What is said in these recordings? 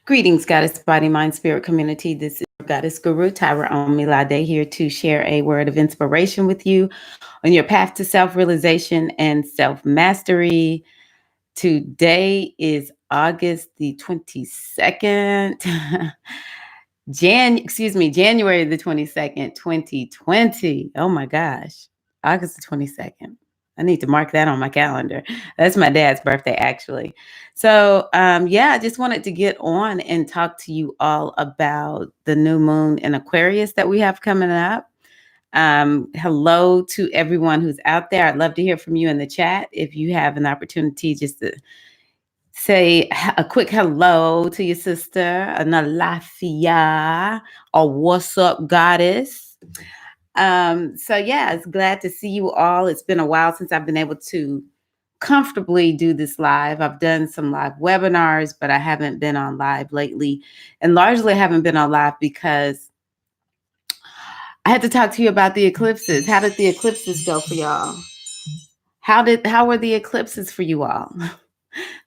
Greetings, Goddess Body, Mind, Spirit community. This is your Goddess Guru, Tyra Omilade, here to share a word of inspiration with you on your path to self realization and self mastery. Today is August the 22nd, January the 22nd, 2020. Oh my gosh, August the 22nd. I need to mark that on my calendar. That's my dad's birthday, actually. So, yeah, I just wanted to get on and talk to you all about the new moon in Aquarius that we have coming up. Hello to everyone who's out there. I'd love to hear from you in the chat if you have an opportunity just to say a quick hello to your sister, an alafia, or what's up, goddess. So yeah, it's glad to see you all. It's been a while since I've been able to comfortably do this live. I've done some live webinars, but I haven't been on live lately. And largely I haven't been on live because I had to talk to you about the eclipses. How did the eclipses go for y'all? How were the eclipses for you all?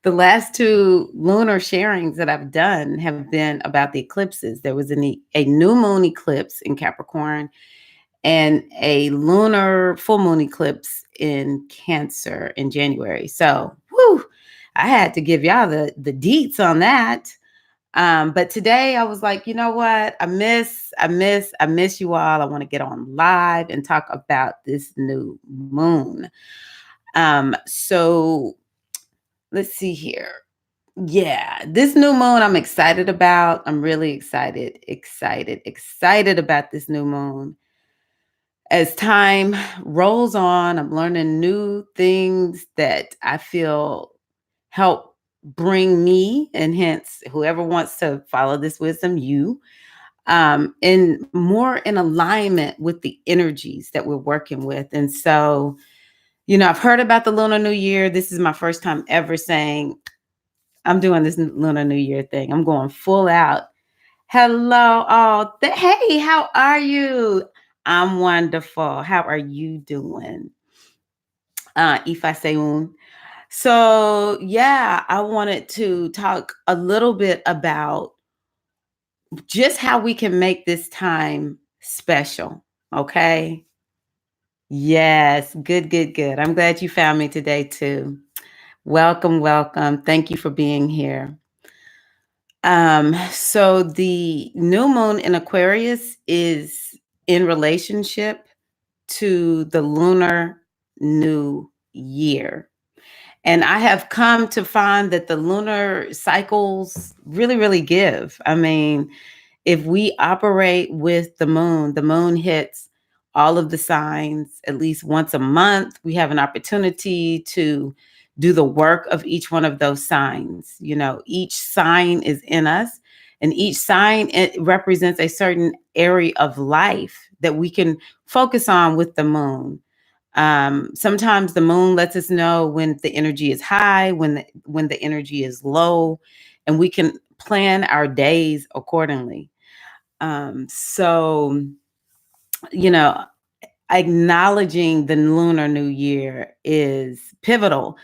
The last two lunar sharings that I've done have been about the eclipses. There was a new moon eclipse in Capricorn and a lunar full moon eclipse in Cancer in January. So, whew, I had to give y'all the deets on that. But today I was like, you know what? I miss you all. I want to get on live and talk about this new moon. So let's see here. Yeah, this new moon I'm excited about. I'm really excited about this new moon. As time rolls on, I'm learning new things that I feel help bring me, and hence whoever wants to follow this wisdom, you, in more in alignment with the energies that we're working with. And so, I've heard about the Lunar New Year. This is my first time ever saying I'm doing this Lunar New Year thing. I'm going full out. Hello, all. Hey, how are you? I'm wonderful. How are you doing? Ifa Seun. So, yeah, I wanted to talk a little bit about just how we can make this time special. Okay. Yes. Good, good, good. I'm glad you found me today, too. Welcome, welcome. Thank you for being here. So the new moon in Aquarius is in relationship to the lunar new year. And I have come to find that the lunar cycles really, really give. I mean, if we operate with the moon hits all of the signs at least once a month. We have an opportunity to do the work of each one of those signs. Each sign is in us, and each sign it represents a certain area of life that we can focus on with the moon. Sometimes the moon lets us know when the energy is high, when the energy is low, and we can plan our days accordingly. So, you know, acknowledging the lunar new year is pivotal.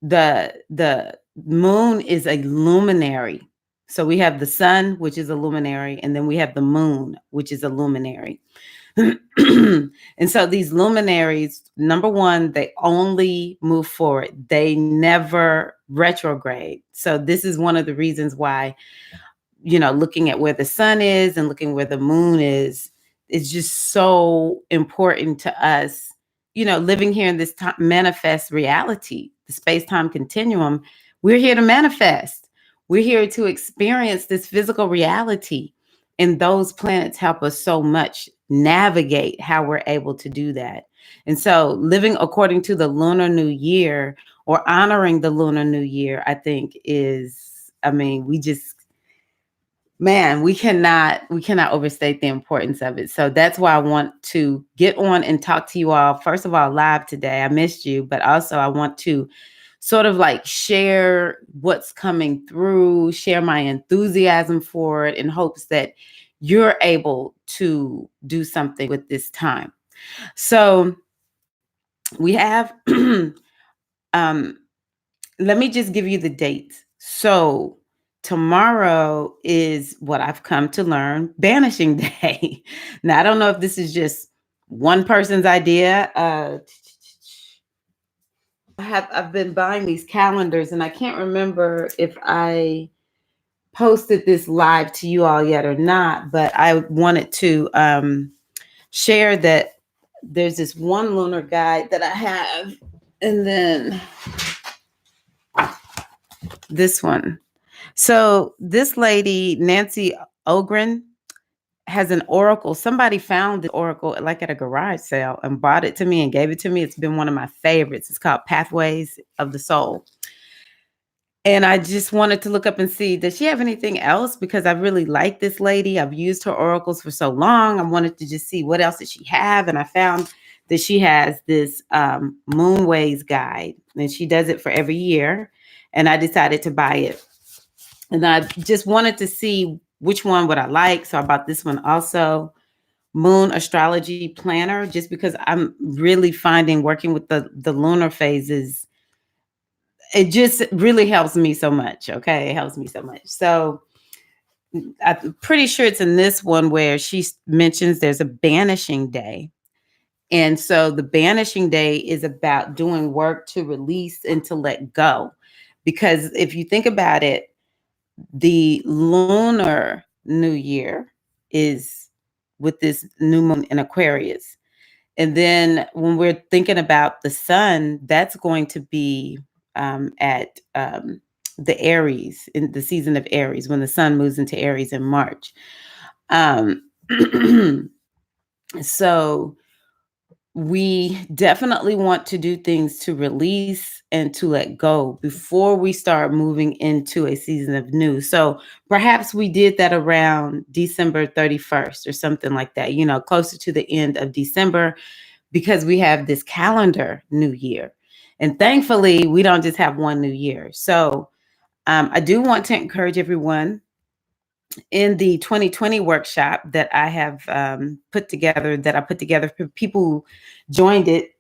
The moon is a luminary. So we have the sun, which is a luminary, and then we have the moon, which is a luminary. And so these luminaries, number one, they only move forward. They never retrograde. So this is one of the reasons why, looking at where the sun is and looking where the moon is just so important to us. Living here in this time, manifest reality, the space-time continuum. We're here to manifest. We're here to experience this physical reality. And those planets help us so much navigate how we're able to do that. And so living according to the lunar new year or honoring the lunar new year, I think we just, man, we cannot overstate the importance of it. So that's why I want to get on and talk to you all, first of all, live today. I missed you, but also I want to sort of like share what's coming through, share my enthusiasm for it in hopes that you're able to do something with this time. So we have, um, let me just give you the dates. So tomorrow is what I've come to learn, banishing day. Now, I don't know if this is just one person's idea. I've been buying these calendars, and I can't remember if I posted this live to you all yet or not, but I wanted to share that there's this one lunar guide that I have, and then this one. So this lady, Nancy Ogren, has an oracle. Somebody found the oracle like at a garage sale and bought it to me and gave it to me. It's been one of my favorites. It's called Pathways of the Soul. And I just wanted to look up and see, does she have anything else? Because I really like this lady. I've used her oracles for so long. I wanted to just see what else did she have. And I found that she has this Moonways guide, and she does it for every year. And I decided to buy it. And I just wanted to see which one would I like. So I bought this one also, Moon Astrology Planner, just because I'm really finding working with the lunar phases, it just really helps me so much. Okay, it helps me so much. So I'm pretty sure it's in this one where she mentions there's a banishing day. And so the banishing day is about doing work to release and to let go. Because if you think about it, the lunar new year is with this new moon in Aquarius. And then when we're thinking about the sun, that's going to be at the Aries, in the season of Aries, when the sun moves into Aries in March. Um, so we definitely want to do things to release and to let go before we start moving into a season of new. So perhaps we did that around December 31st or something like that, closer to the end of December, because we have this calendar new year. And thankfully, we don't just have one new year. So I do want to encourage everyone in the 2020 workshop that I have put together, for people who joined it,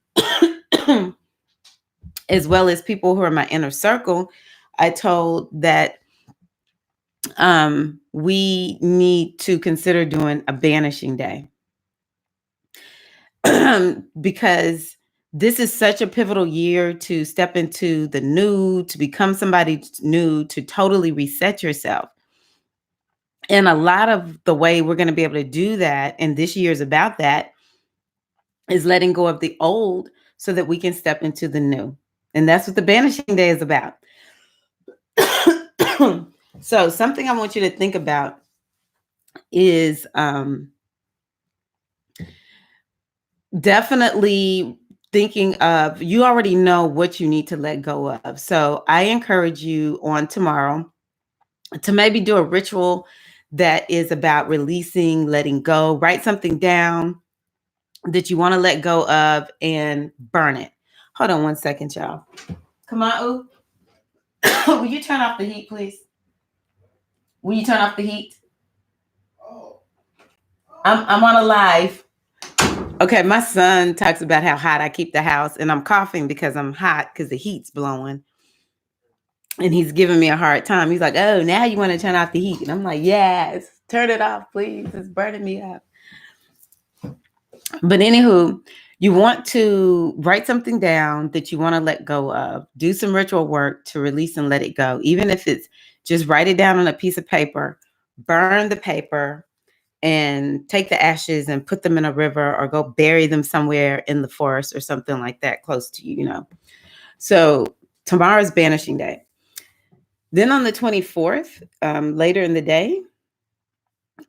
as well as people who are my inner circle. I told that we need to consider doing a banishing day. Because this is such a pivotal year to step into the new, to become somebody new, to totally reset yourself. And a lot of the way we're going to be able to do that, and this year is about that, is letting go of the old so that we can step into the new. And that's what the banishing day is about. So something I want you to think about is definitely thinking of, you already know what you need to let go of. So I encourage you on tomorrow to maybe do a ritual that is about releasing, letting go. Write something down that you want to let go of and burn it. Hold on one second, y'all. Come on, Ooh. Will you turn off the heat, please? Will you turn off the heat? I'm on a live. Okay, my son talks about how hot I keep the house, and I'm coughing because I'm hot because the heat's blowing. And he's giving me a hard time. He's like, oh, now you want to turn off the heat. And I'm like, yes, turn it off, please. It's burning me up. But anywho, you want to write something down that you want to let go of. Do some ritual work to release and let it go. Even if it's just write it down on a piece of paper, burn the paper, and take the ashes and put them in a river, or go bury them somewhere in the forest or something like that close to you, So tomorrow's banishing day. Then on the 24th, later in the day,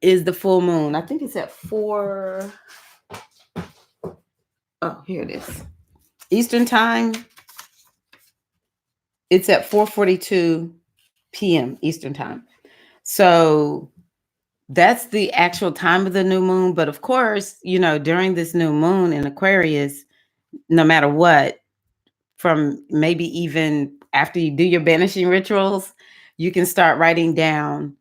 is the full moon. I think it's at 4. Oh, here it is. Eastern time. It's at 4:42 p.m. Eastern time. So that's the actual time of the new moon. But of course, during this new moon in Aquarius, no matter what, from maybe even after you do your banishing rituals, you can start writing down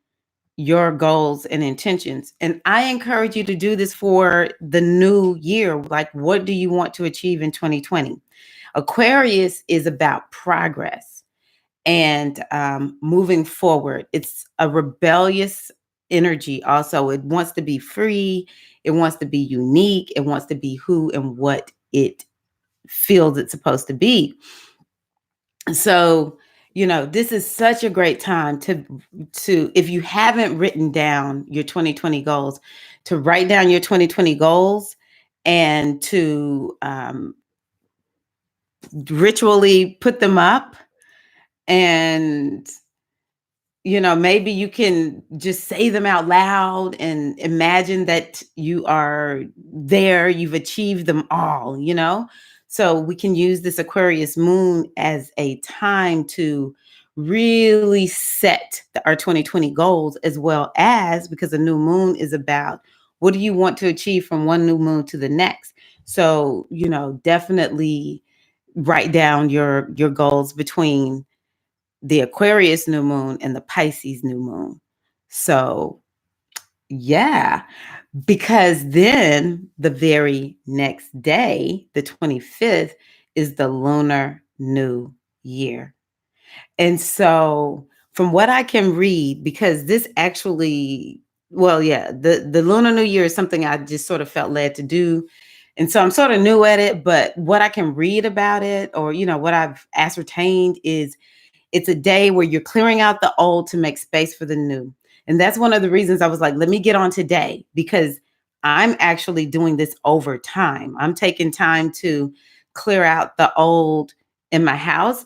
your goals and intentions. And I encourage you to do this for the new year. Like, what do you want to achieve in 2020? Aquarius is about progress. and moving forward. It's a rebellious energy also. It wants to be free, it wants to be unique, it wants to be who and what it feels it's supposed to be. So, this is such a great time to if you haven't written down your 2020 goals, to write down your 2020 goals and to ritually put them up. And maybe you can just say them out loud and imagine that you are there, you've achieved them all. So we can use this Aquarius moon as a time to really set our 2020 goals, as well as because the new moon is about what do you want to achieve from one new moon to the next. So, definitely write down your goals between the Aquarius new moon and the Pisces new moon. So, yeah, because then the very next day, the 25th, is the Lunar New Year. And so, from what I can read, because this actually, well, yeah, the Lunar New Year is something I just sort of felt led to do. And so I'm sort of new at it, but what I can read about it, or, what I've ascertained is it's a day where you're clearing out the old to make space for the new. And that's one of the reasons I was like, let me get on today, because I'm actually doing this over time. I'm taking time to clear out the old in my house,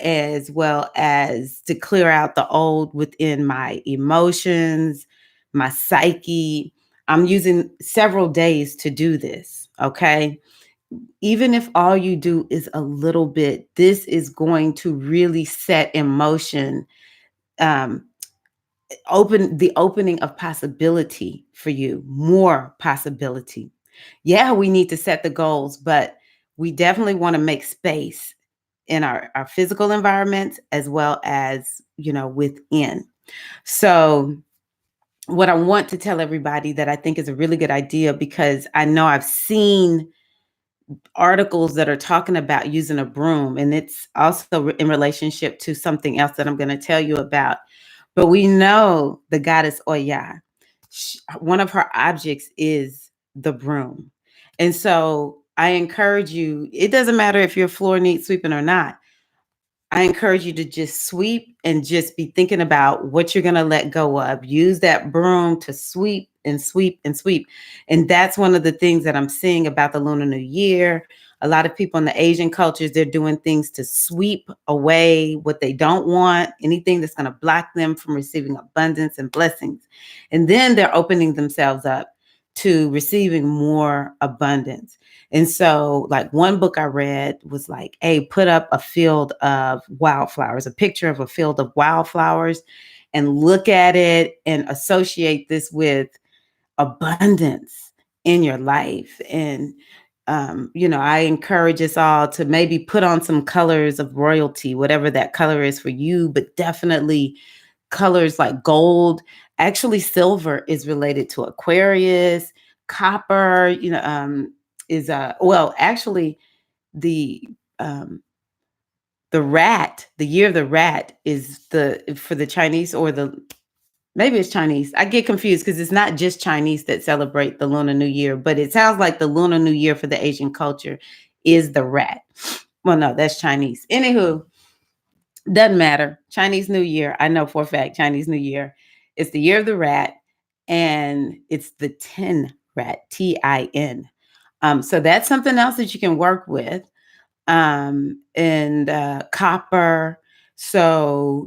as well as to clear out the old within my emotions, my psyche. I'm using several days to do this. Okay. Even if all you do is a little bit, this is going to really set in motion, um, the opening of possibility for you, more possibility. Yeah, we need to set the goals, but we definitely want to make space in our physical environments, as well as, within. So what I want to tell everybody that I think is a really good idea, because I know I've seen articles that are talking about using a broom, and it's also in relationship to something else that I'm going to tell you about. But we know the goddess Oya, one of her objects is the broom. And so I encourage you, it doesn't matter if your floor needs sweeping or not. I encourage you to just sweep and just be thinking about what you're going to let go of. Use that broom to sweep and sweep and sweep. And that's one of the things that I'm seeing about the Lunar New Year. A lot of people in the Asian cultures, they're doing things to sweep away what they don't want, anything that's going to block them from receiving abundance and blessings. And then they're opening themselves up to receiving more abundance. And so, like, one book I read was like, hey, put up a field of wildflowers, a picture of a field of wildflowers, and look at it and associate this with abundance in your life. And, I encourage us all to maybe put on some colors of royalty, whatever that color is for you, but definitely colors like gold. Actually, silver is related to Aquarius. Copper, is well, actually, the um the year of the rat is the for the Chinese, or the maybe it's Chinese. I get confused because it's not just Chinese that celebrate the Lunar New Year, but it sounds like the Lunar New Year for the Asian culture is the rat. Well, no, that's Chinese. Anywho, doesn't matter. Chinese New Year, I know for a fact, Chinese New Year, it's the year of the rat, and it's the tin rat, TIN. So that's something else that you can work with. And copper. So,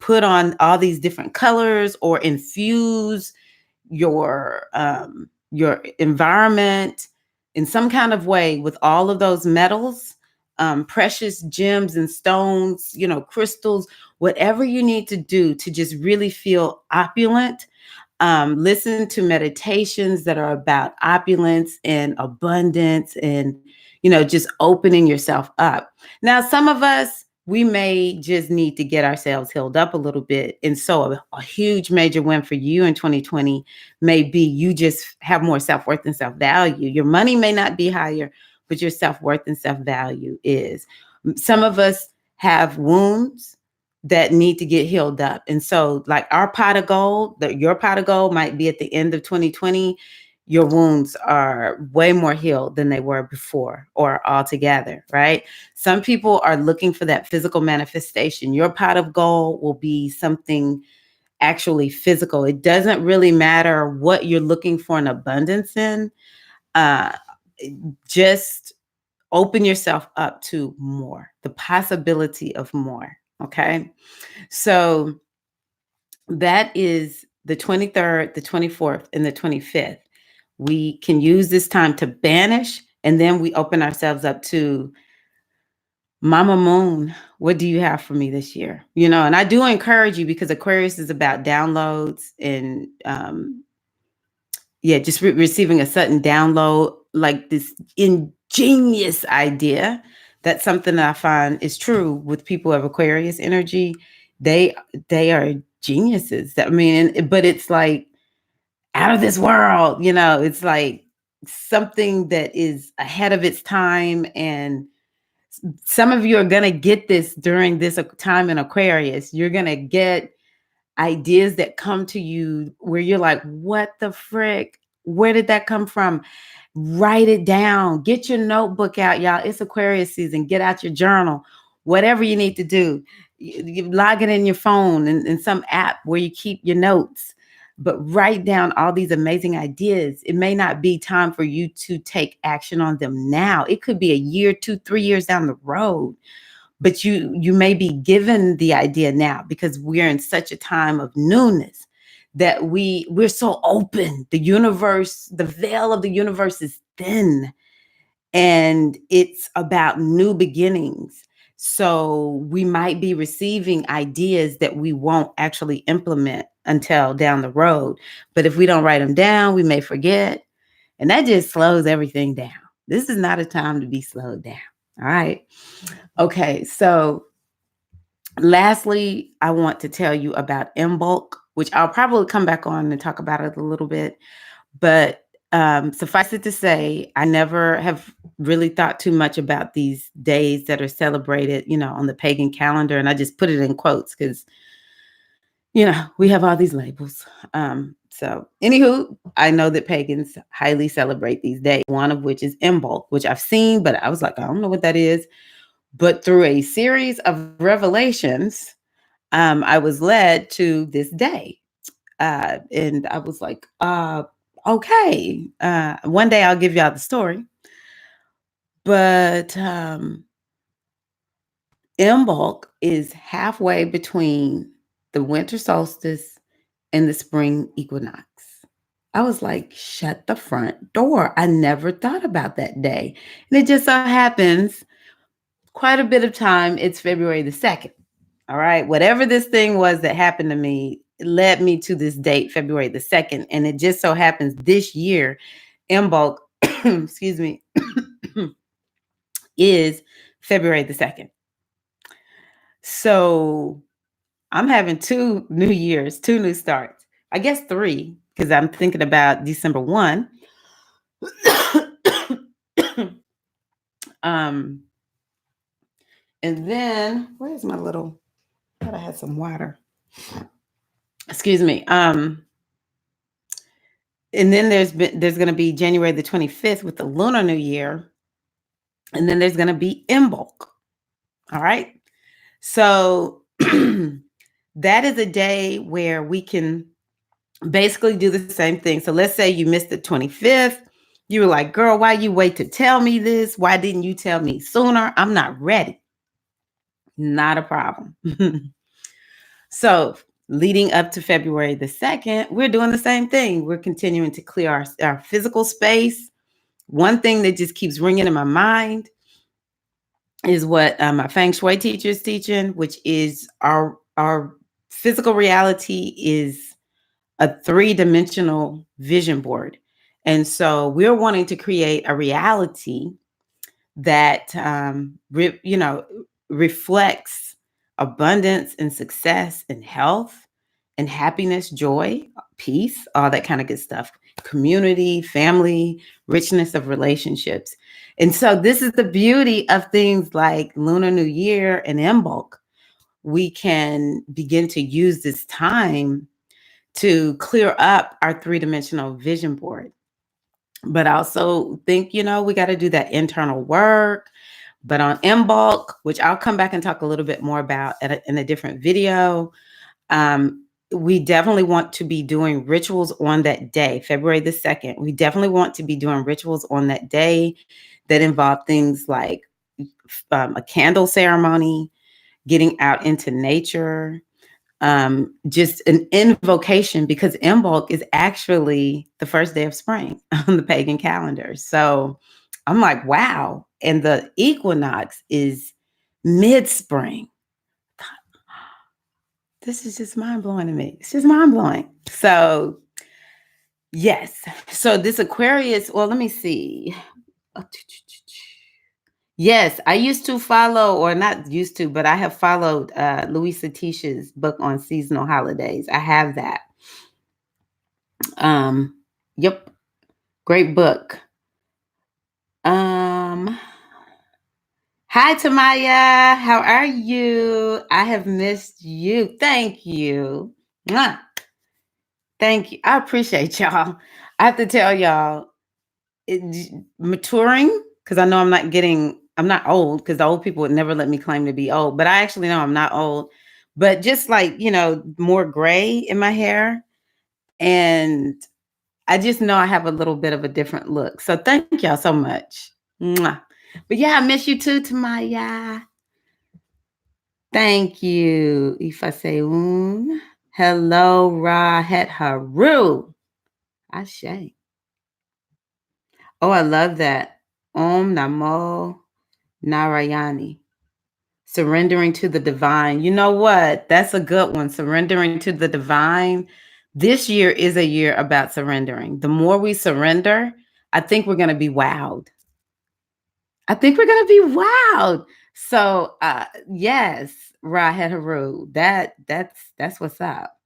put on all these different colors, or infuse your environment in some kind of way with all of those metals, precious gems and stones, crystals, whatever you need to do to just really feel opulent. Listen to meditations that are about opulence and abundance, and just opening yourself up. Now, some of us, we may just need to get ourselves healed up a little bit. And so a huge major win for you in 2020 may be you just have more self-worth and self-value. Your money may not be higher, but your self-worth and self-value is. Some of us have wounds that need to get healed up. And so, like our pot of gold, your pot of gold might be at the end of 2020. Your wounds are way more healed than they were before or altogether, right? Some people are looking for that physical manifestation. Your pot of gold will be something actually physical. It doesn't really matter what you're looking for an abundance in. Uh, just open yourself up to more, the possibility of more. Okay. So that is the 23rd, the 24th, and the 25th. We can use this time to banish, and then we open ourselves up to Mama Moon. What do you have for me this year? And I do encourage you, because Aquarius is about downloads and just receiving a sudden download, like this ingenious idea. That's something that I find is true with people of Aquarius energy. They are geniuses. But it's like out of this world. It's like something that is ahead of its time. And some of you are going to get this during this time in Aquarius. You're going to get ideas that come to you where you're like, what the frick? Where did that come from? Write it down. Get your notebook out, y'all. It's Aquarius season. Get out your journal. Whatever you need to do. You log it in your phone in some app where you keep your notes. But write down all these amazing ideas. It may not be time for you to take action on them now. It could be a year, 2, 3 years down the road. But you may be given the idea now, because we're in such a time of newness that we're so open. The universe, the veil of the universe is thin, and it's about new beginnings. So we might be receiving ideas that we won't actually implement until down the road. But if we don't write them down, we may forget. And that just slows everything down. This is not a time to be slowed down. All right. Okay. So lastly, I want to tell you about Imbolc, which I'll probably come back on and talk about it a little bit. But suffice it to say, I never have really thought too much about these days that are celebrated, on the pagan calendar. And I just put it in quotes because, we have all these labels. So anywho, I know that pagans highly celebrate these days, one of which is Imbolc, which I've seen, but I was like, I don't know what that is. But through a series of revelations, I was led to this day. And I was like, okay. One day I'll give y'all the story. But Imbolc is halfway between the winter solstice and the spring equinox. I was like, shut the front door. I never thought about that day. And it just so happens quite a bit of time, it's February the 2nd. All right. Whatever this thing was that happened to me, it led me to this date, February the 2nd. And it just so happens this year, Imbolc, excuse me, is February the 2nd. So I'm having 2 new years, 2 new starts. I guess 3, because I'm thinking about December 1. And then where's my little, I thought I had some water. Excuse me. And then there's going to be January the 25th with the Lunar New Year. And then there's going to be Imbolc. All right. So that is a day where we can basically do the same thing. So let's say you missed the 25th. You were like, girl, why you wait to tell me this? Why didn't you tell me sooner? I'm not ready. Not a problem. So leading up to February the 2nd, we're doing the same thing. We're continuing to clear our physical space. One thing that just keeps ringing in my mind is what my Feng Shui teacher is teaching, which is our physical reality is a 3-dimensional vision board. And so we're wanting to create a reality that, reflects abundance and success and health and happiness, joy, peace, all that kind of good stuff, community, family, richness of relationships. And so this is the beauty of things like Lunar New Year and Imbolc. we can begin to use this time to clear up our three-dimensional vision board. But I also think, we got to do that internal work. But on Embulk, which I'll come back and talk a little bit more about in a different video, we definitely want to be doing rituals on that day, February the 2nd. We definitely want to be doing rituals on that day that involve things like a candle ceremony, getting out into nature, just an invocation, because Imbolc is actually the first day of spring on the pagan calendar. So I'm like, wow. And the equinox is mid-spring. This is just mind-blowing to me. It's just mind-blowing. So yes. So this Aquarius, well, let me see. Yes, I used to follow, or not used to, but I have followed Louisa Teish's book on seasonal holidays. I have that. Yep, great book. Hi Tamaya, how are you? I have missed you. Thank you. Mwah. Thank you. I appreciate y'all. I have to tell y'all, maturing, because I know I'm not old, because the old people would never let me claim to be old, but I actually know I'm not old. But just like, more gray in my hair. And I just know I have a little bit of a different look. So thank y'all so much. Mwah. But yeah, I miss you too, Tamaya. Thank you, Ifaseun. Hello, Rahet Haru. Ashe. Oh, I love that. Om Namo Narayani. Surrendering to the divine. You know what? That's a good one. Surrendering to the divine. This year is a year about surrendering. The more we surrender, I think we're going to be wowed. So, yes, Rahet Haru. That's what's up.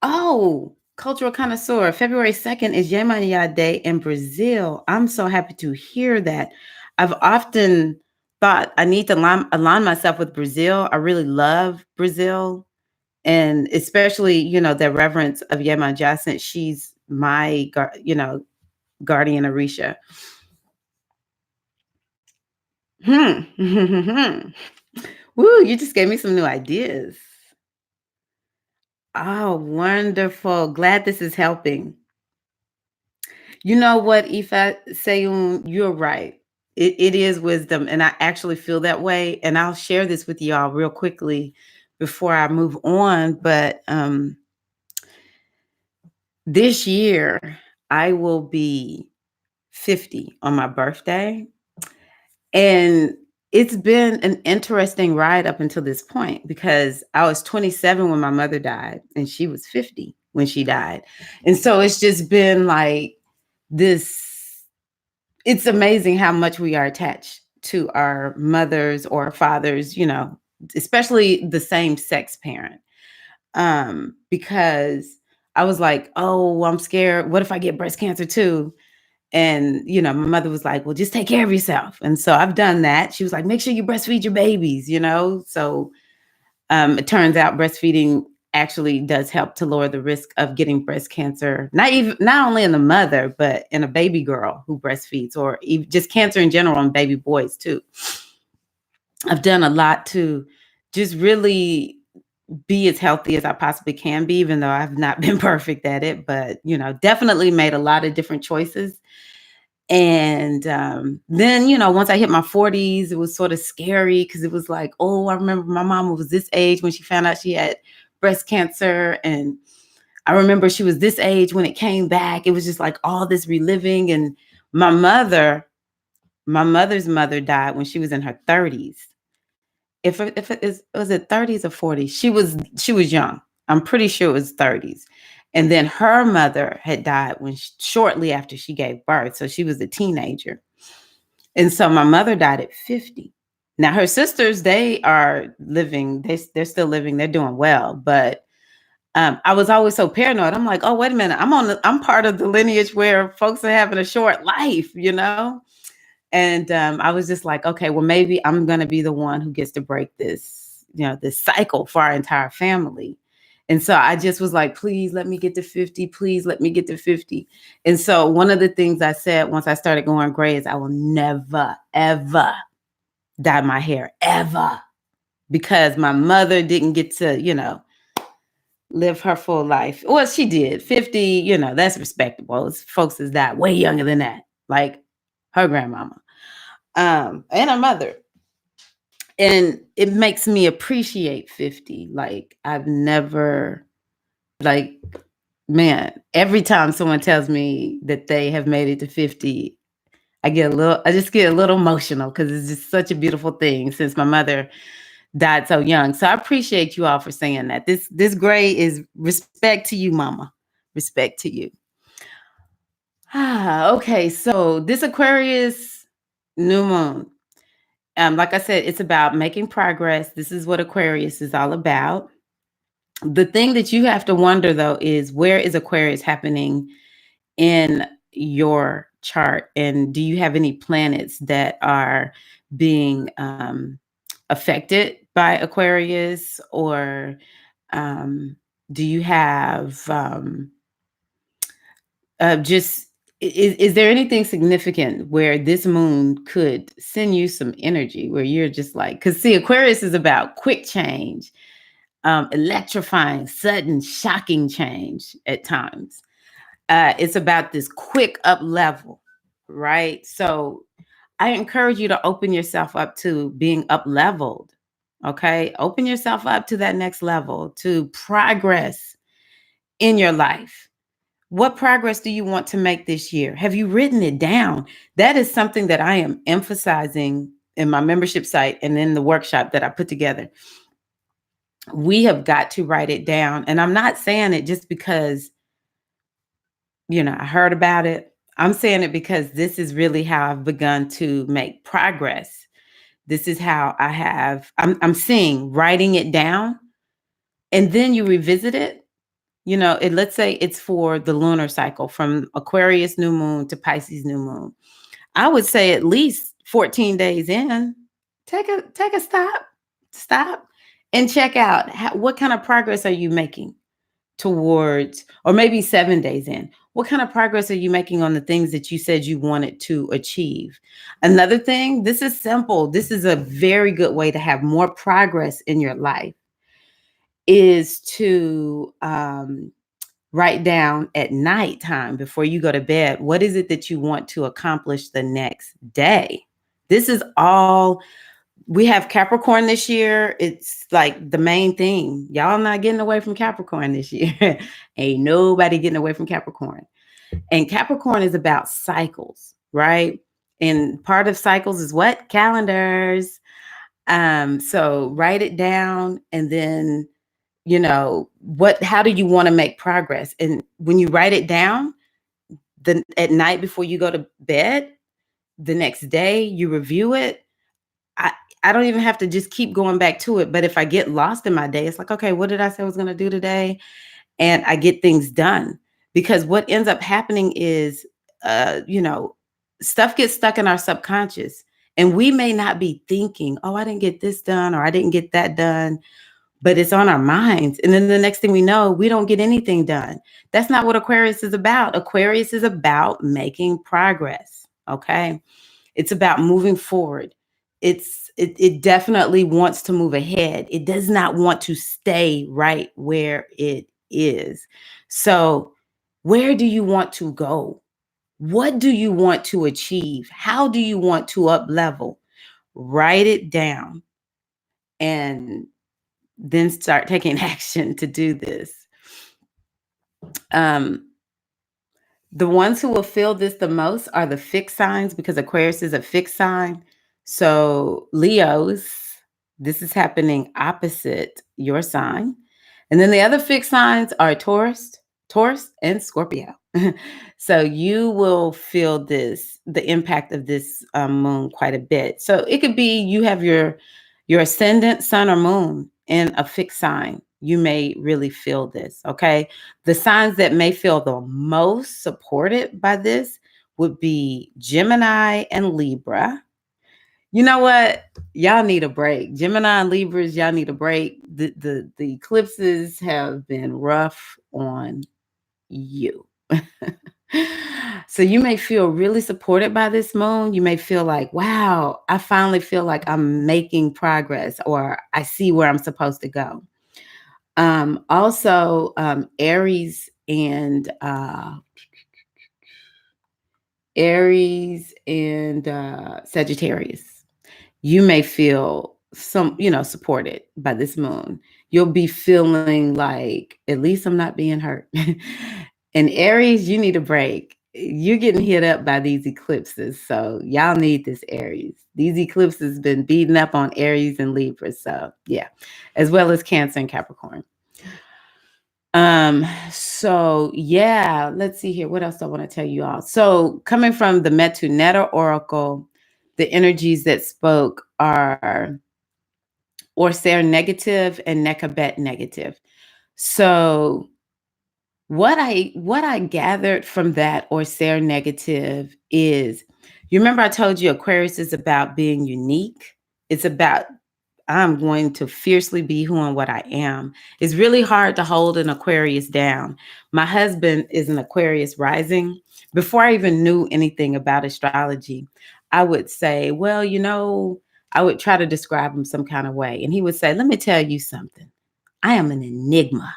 Oh, cultural connoisseur. February 2nd is Yemanjá Day in Brazil. I'm so happy to hear that. I've often thought I need to align myself with Brazil. I really love Brazil, and especially, the reverence of Yemanjá, since she's my, guardian Orisha. Woo, you just gave me some new ideas. Oh, wonderful. Glad this is helping. You know what, Ifa Seyun, you're right. It is wisdom, and I actually feel that way. And I'll share this with y'all real quickly before I move on. But this year, I will be 50 on my birthday. And it's been an interesting ride up until this point, because I was 27 when my mother died, and she was 50 when she died. And so it's just been like this. It's amazing how much we are attached to our mothers or fathers, especially the same sex parent. Because I was like, oh, I'm scared. What if I get breast cancer too? And, my mother was like, well, just take care of yourself. And so I've done that. She was like, make sure you breastfeed your babies, So it turns out breastfeeding actually does help to lower the risk of getting breast cancer, not only in the mother, but in a baby girl who breastfeeds, or even just cancer in general in baby boys too. I've done a lot to just really be as healthy as I possibly can be, even though I've not been perfect at it, but, definitely made a lot of different choices. And then, once I hit my 40s, it was sort of scary, because it was like, oh, I remember my mom was this age when she found out she had breast cancer. And I remember she was this age when it came back. It was just like all this reliving. And my mother's mother died when she was in her 30s. If it is, was it 30s or 40s? She was young. I'm pretty sure it was 30s. And then her mother had died shortly after she gave birth. So she was a teenager. And so my mother died at 50. Now her sisters, they are living, they're still living, they're doing well. But I was always so paranoid. I'm like, oh, wait a minute. I'm part of the lineage where folks are having a short life, And I was just like, okay, well, maybe I'm going to be the one who gets to break this this cycle for our entire family. And so I just was like, please let me get to 50. Please let me get to 50. And so one of the things I said once I started going gray is I will never, ever dye my hair, ever. Because my mother didn't get to, live her full life. Well, she did. 50, that's respectable. It's folks is that way younger than that, like her grandmama, and her mother. And it makes me appreciate 50. Like I've never, like, man, every time someone tells me that they have made it to 50, I just get a little emotional because it's just such a beautiful thing since my mother died so young. So I appreciate you all for saying that. This gray is respect to you, mama. Respect to you. Okay. So this Aquarius new moon, like I said, it's about making progress. This is what Aquarius is all about. The thing that you have to wonder though is where is Aquarius happening in your chart, and do you have any planets that are being affected by Aquarius, or do you have just is there anything significant where this moon could send you some energy where you're just like, because see, Aquarius is about quick change, electrifying, sudden, shocking change at times. It's about this quick up level, right? So I encourage you to open yourself up to being up leveled. Okay. Open yourself up to that next level, to progress in your life. What progress do you want to make this year? Have you written it down? That is something that I am emphasizing in my membership site and in the workshop that I put together. We have got to write it down. And I'm not saying it just because, I heard about it. I'm saying it because this is really how I've begun to make progress. This is how I'm seeing writing it down, and then you revisit it. Let's say it's for the lunar cycle from Aquarius new moon to Pisces new moon. I would say at least 14 days in, take a stop and check out what kind of progress are you making towards, or maybe 7 days in. What kind of progress are you making on the things that you said you wanted to achieve? Another thing, this is simple. This is a very good way to have more progress in your life, is to write down at nighttime before you go to bed, what is it that you want to accomplish the next day? This is all. We have Capricorn this year. It's like the main thing. Y'all not getting away from Capricorn this year. Ain't nobody getting away from Capricorn. And Capricorn is about cycles, right? And part of cycles is what? Calendars. So write it down, and then, how do you want to make progress? And when you write it down, then at night before you go to bed, the next day you review it. I don't even have to just keep going back to it. But if I get lost in my day, it's like, okay, what did I say I was going to do today? And I get things done. Because what ends up happening is, stuff gets stuck in our subconscious. And we may not be thinking, oh, I didn't get this done, or I didn't get that done, but it's on our minds. And then the next thing we know, we don't get anything done. That's not what Aquarius is about. Aquarius is about making progress. Okay. It's about moving forward. It definitely wants to move ahead. It does not want to stay right where it is. So where do you want to go? What do you want to achieve? How do you want to up level? Write it down and then start taking action to do this. The ones who will feel this the most are the fixed signs, because Aquarius is a fixed sign. So Leos, this is happening opposite your sign. And then the other fixed signs are Taurus and Scorpio. So you will feel the impact of this moon quite a bit. So it could be you have your ascendant, sun or moon in a fixed sign. You may really feel this, okay? The signs that may feel the most supported by this would be Gemini and Libra. You know what? Y'all need a break. Gemini and Libras, y'all need a break. The eclipses have been rough on you. So you may feel really supported by this moon. You may feel like, wow, I finally feel like I'm making progress, or I see where I'm supposed to go. Also, Aries and Sagittarius, you may feel supported by this moon. You'll be feeling like, at least I'm not being hurt. And Aries, you need a break. You're getting hit up by these eclipses. So y'all need this, Aries. These eclipses been beating up on Aries and Libra. So yeah, as well as Cancer and Capricorn. So yeah, let's see here. What else I want to tell you all? So coming from the Metu Netta Oracle, the energies that spoke are Orser negative and Nekabet negative. So what I gathered from that Orser negative is, you remember I told you Aquarius is about being unique. It's about, I'm going to fiercely be who and what I am. It's really hard to hold an Aquarius down. My husband is an Aquarius rising. Before I even knew anything about astrology, I would say, well, I would try to describe him some kind of way. And he would say, let me tell you something. I am an enigma.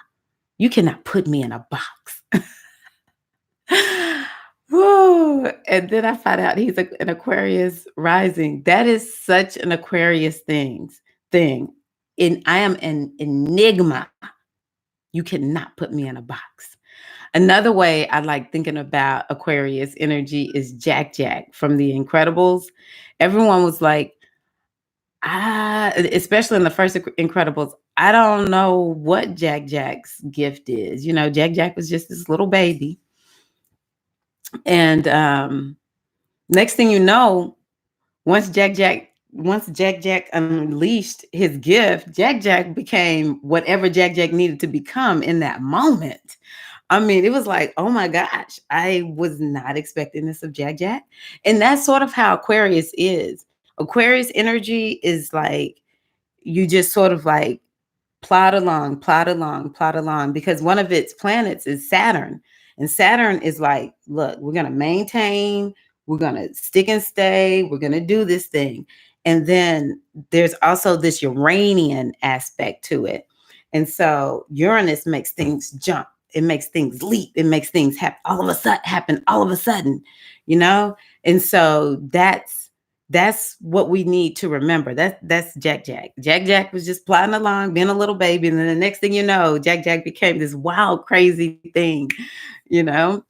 You cannot put me in a box. Woo. And then I find out he's an Aquarius rising. That is such an Aquarius thing. And I am an enigma. You cannot put me in a box. Another way I like thinking about Aquarius energy is Jack Jack from The Incredibles. Everyone was like, especially in the first Incredibles, I don't know what Jack Jack's gift is. Jack Jack was just this little baby. And next thing you know, once Jack Jack unleashed his gift, Jack Jack became whatever Jack Jack needed to become in that moment. I mean, it was like, oh my gosh, I was not expecting this of Jack Jack. And that's sort of how Aquarius is. Aquarius energy is like, you just sort of like plod along, because one of its planets is Saturn. And Saturn is like, look, we're going to maintain, we're going to stick and stay, we're going to do this thing. And then there's also this Uranian aspect to it. And so Uranus makes things jump. It makes things leap. It makes things happen all of a sudden, And so that's what we need to remember. That's Jack Jack. Jack Jack was just plodding along, being a little baby. And then the next thing you know, Jack Jack became this wild, crazy thing, you know?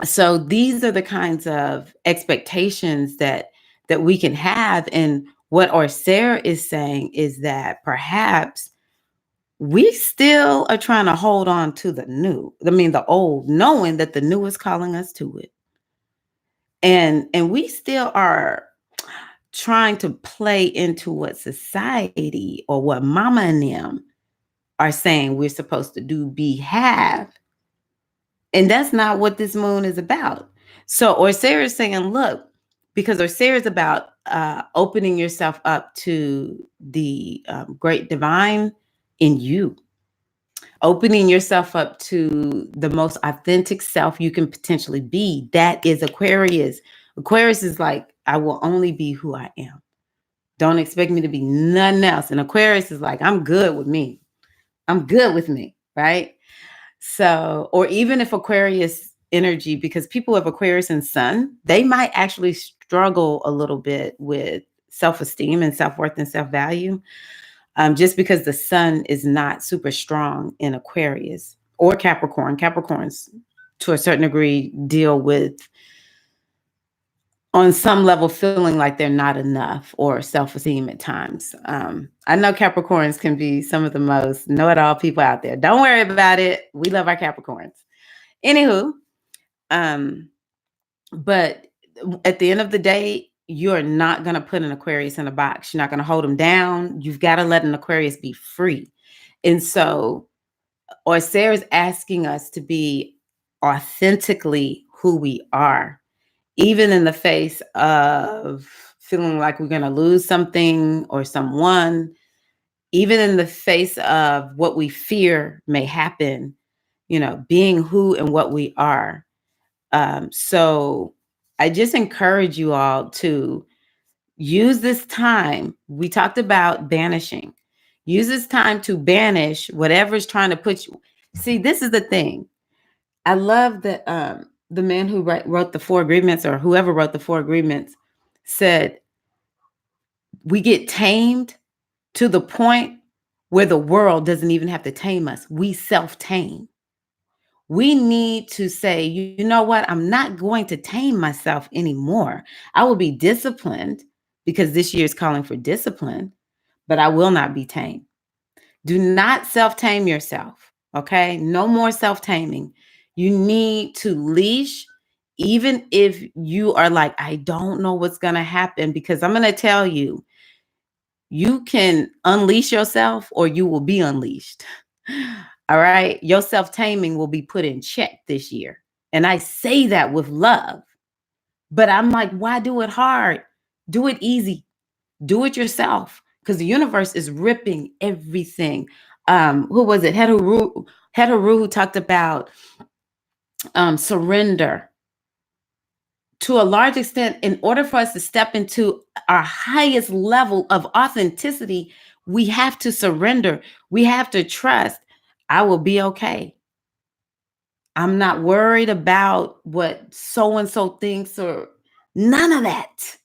So these are the kinds of expectations that we can have. And what Orser is saying is that perhaps we still are trying to hold on to the old, knowing that the new is calling us to it. And we still are trying to play into what society or what mama and them are saying we're supposed to do, be, have. And that's not what this moon is about. So Orser is saying, look, because Orser is about opening yourself up to the great divine in you, opening yourself up to the most authentic self you can potentially be. That is Aquarius. Aquarius is like, I will only be who I am. Don't expect me to be nothing else. And Aquarius is like, I'm good with me. I'm good with me, right? So, or even if Aquarius energy, because people of Aquarius and Sun, they might actually struggle a little bit with self-esteem and self-worth and self-value, just because the Sun is not super strong in Aquarius or Capricorn. Capricorns, to a certain degree, deal with, on some level, feeling like they're not enough or self-esteem at times. I know Capricorns can be some of the most know-it-all people out there. Don't worry about it. We love our Capricorns. Anywho, but at the end of the day, you're not going to put an Aquarius in a box. You're not going to hold them down. You've got to let an Aquarius be free. And so Orser is asking us to be authentically who we are, even in the face of feeling like we're going to lose something or someone, even in the face of what we fear may happen, being who and what we are. So I just encourage you all to use this time. We talked about banishing. Use this time to banish whatever's trying to put you. See, this is the thing. I love that the man who wrote the Four Agreements, or whoever wrote the Four Agreements, said we get tamed to the point where the world doesn't even have to tame us. We self-tame. We need to say, you know what? I'm not going to tame myself anymore. I will be disciplined because this year is calling for discipline, but I will not be tamed. Do not self-tame yourself, okay? No more self-taming. You need to leash, even if you are like, I don't know what's going to happen, because I'm going to tell you, you can unleash yourself or you will be unleashed. All right. Your self-taming will be put in check this year. And I say that with love, but I'm like, why do it hard? Do it easy. Do it yourself, because the universe is ripping everything. Who was it? Hedaru who talked about surrender. To a large extent, in order for us to step into our highest level of authenticity, we have to surrender. We have to trust. I will be okay. I'm not worried about what so-and-so thinks or none of that.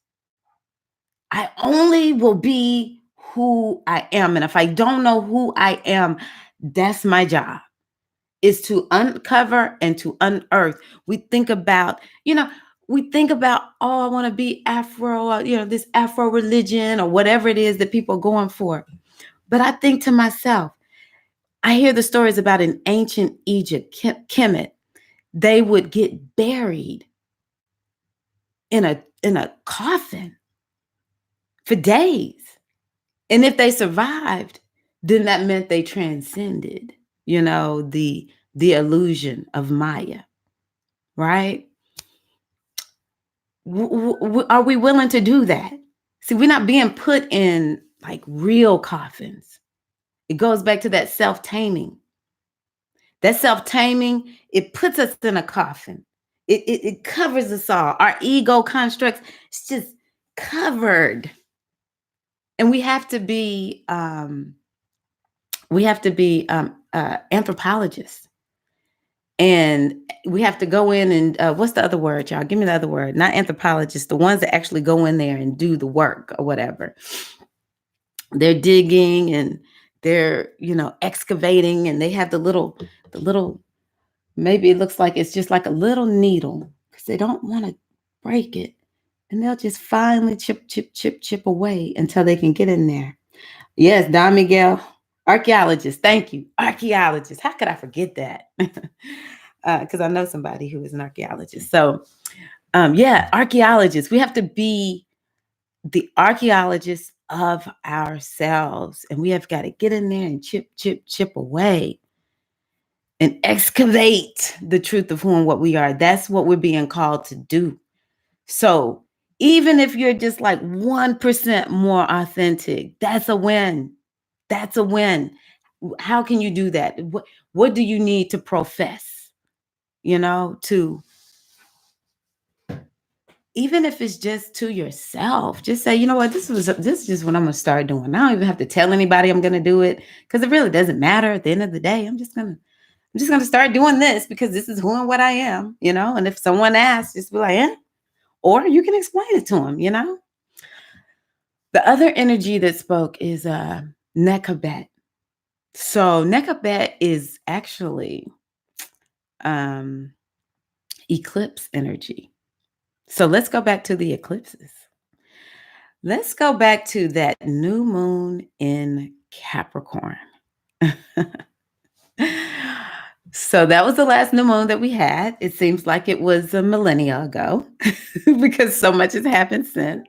I only will be who I am. And if I don't know who I am, that's my job, is to uncover and to unearth. We think about, oh, I want to be Afro, this Afro religion or whatever it is that people are going for. But I think to myself, I hear the stories about in ancient Egypt, Kemet, they would get buried in a coffin for days. And if they survived, then that meant they transcended, the illusion of Maya, right? Are we willing to do that? See, we're not being put in like real coffins. It goes back to that self-taming. That self-taming, it puts us in a coffin. It covers us all. Our ego constructs, it's just covered. And we have to be anthropologists. And we have to go in and what's the other word, y'all? Give me the other word. Not anthropologists, the ones that actually go in there and do the work or whatever. They're digging and they're, excavating, and they have the little, maybe it looks like it's just like a little needle because they don't want to break it. And they'll just finally chip away until they can get in there. Yes, Don Miguel, archaeologist. Thank you. Archaeologist. How could I forget that? Because I know somebody who is an archaeologist. So, archaeologists. We have to be the archaeologists of ourselves. And we have got to get in there and chip away and excavate the truth of who and what we are. That's what we're being called to do. So even if you're just like 1% more authentic, that's a win. That's a win. How can you do that? What do you need to profess? To, even if it's just to yourself, just say, you know what, this is just what I'm going to start doing. I don't even have to tell anybody I'm going to do it, because it really doesn't matter at the end of the day. I'm just going to start doing this because this is who and what I am, and if someone asks, just be like, eh? Or you can explain it to them, The other energy that spoke is Nekabet. So Nekabet is actually eclipse energy. So let's go back to the eclipses. Let's go back to that new moon in Capricorn. So that was the last new moon that we had. It seems like it was a millennia ago because so much has happened since.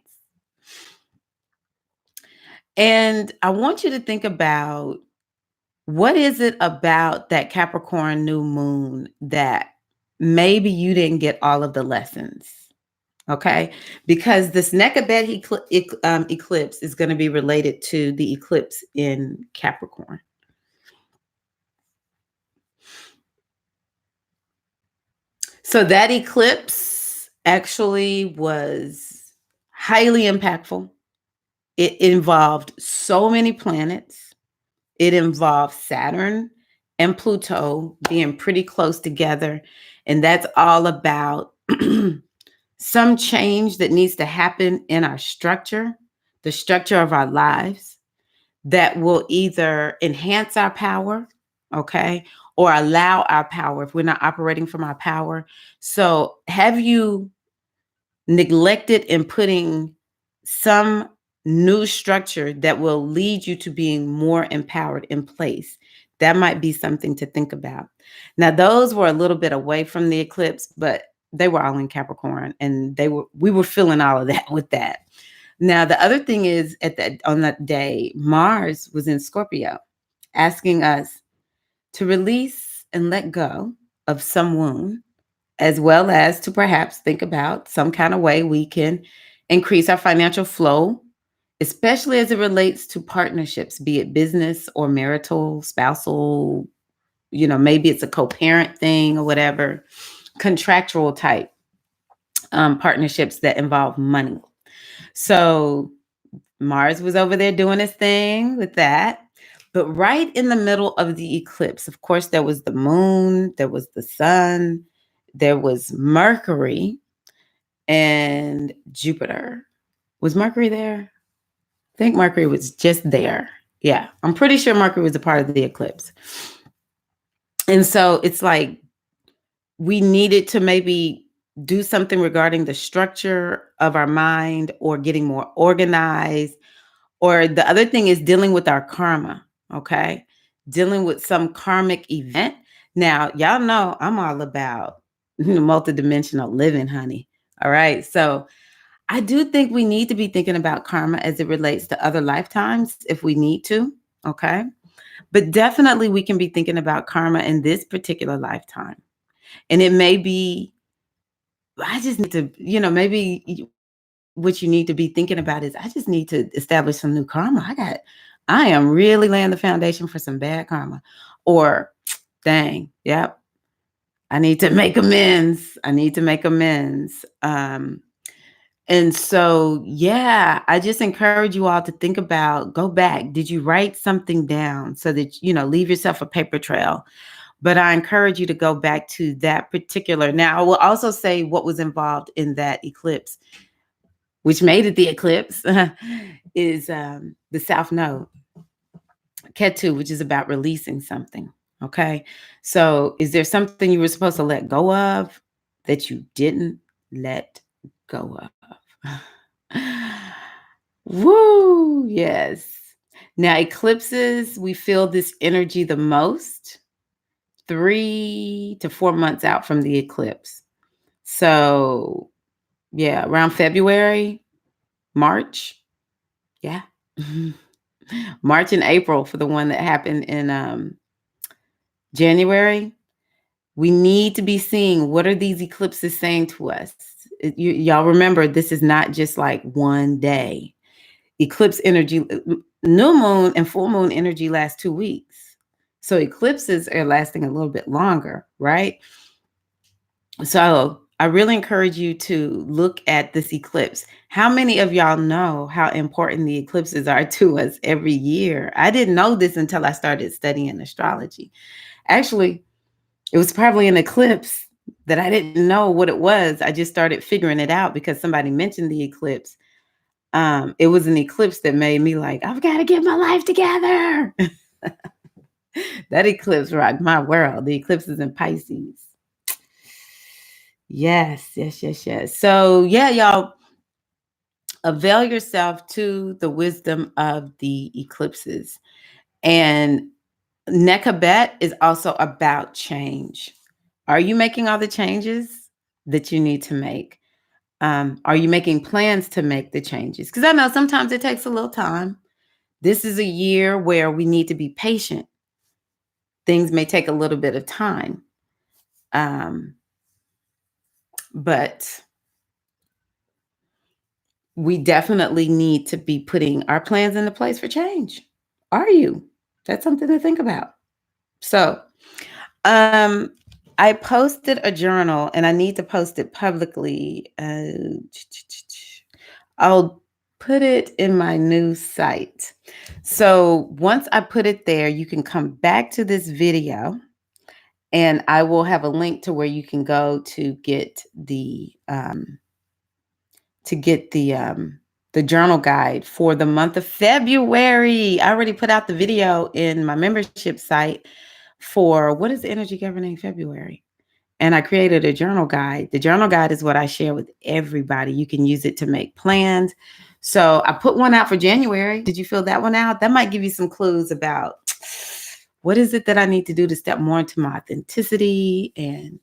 And I want you to think about, what is it about that Capricorn new moon that maybe you didn't get all of the lessons? Okay, because this Nekabet eclipse is going to be related to the eclipse in Capricorn. So that eclipse actually was highly impactful. It involved so many planets. It involved Saturn and Pluto being pretty close together. And that's all about some change that needs to happen in our structure, the structure of our lives, that will either enhance our power, okay, or allow our power if we're not operating from our power. So, have you neglected in putting some new structure that will lead you to being more empowered in place? That might be something to think about. Now, those were a little bit away from the eclipse, but they were all in Capricorn, and we were feeling all of that with that. Now, the other thing is on that day, Mars was in Scorpio, asking us to release and let go of some wound, as well as to perhaps think about some kind of way we can increase our financial flow, especially as it relates to partnerships, be it business or marital, spousal, maybe it's a co-parent thing or whatever, contractual type partnerships that involve money. So Mars was over there doing his thing with that. But right in the middle of the eclipse, of course, there was the moon, there was the sun, there was Mercury and Jupiter. Was Mercury there? I think Mercury was just there. Yeah, I'm pretty sure Mercury was a part of the eclipse. And so it's like we needed to maybe do something regarding the structure of our mind or getting more organized. Or the other thing is dealing with our karma, okay? Dealing with some karmic event. Now, y'all know I'm all about multidimensional living, honey. All right. So I do think we need to be thinking about karma as it relates to other lifetimes if we need to. Okay. But definitely we can be thinking about karma in this particular lifetime. And it may be, I just need to, maybe what you need to be thinking about is I just need to establish some new karma. I am really laying the foundation for some bad karma. Or dang, yep. I need to make amends. And so, yeah, I just encourage you all to think about, go back. Did you write something down so that, leave yourself a paper trail? But I encourage you to go back to that particular. Now, I will also say what was involved in that eclipse, which made it the eclipse, is the South Node, Ketu, which is about releasing something. Okay. So is there something you were supposed to let go of that you didn't let go of? Woo, yes. Now, eclipses, we feel this energy the most 3 to 4 months out from the eclipse. So, yeah, around February, March. Yeah. March and April for the one that happened in January. We need to be seeing what are these eclipses saying to us. Y'all remember, this is not just like one day. Eclipse energy, new moon and full moon energy lasts 2 weeks. So eclipses are lasting a little bit longer, right? So I really encourage you to look at this eclipse. How many of y'all know how important the eclipses are to us every year? I didn't know this until I started studying astrology. Actually, it was probably an eclipse that I didn't know what it was. I just started figuring it out because somebody mentioned the eclipse. It was an eclipse that made me like, I've got to get my life together. That eclipse rocked my world. The eclipse is in Pisces. Yes. So yeah, y'all, avail yourself to the wisdom of the eclipses. And Nekabet is also about change. Are you making all the changes that you need to make? Are you making plans to make the changes? Because I know sometimes it takes a little time. This is a year where we need to be patient. Things may take a little bit of time. But we definitely need to be putting our plans into place for change. Are you? That's something to think about. So, um, I posted a journal and I need to post it publicly. I'll put it in my new site. So once I put it there, you can come back to this video and I will have a link to where you can go to get the journal guide for the month of February. I already put out the video in my membership site for what is energy governing February. And I created a journal guide. The journal guide is what I share with everybody. You can use it to make plans. So I put one out for January. Did you fill that one out? That might give you some clues about what is it that I need to do to step more into my authenticity, and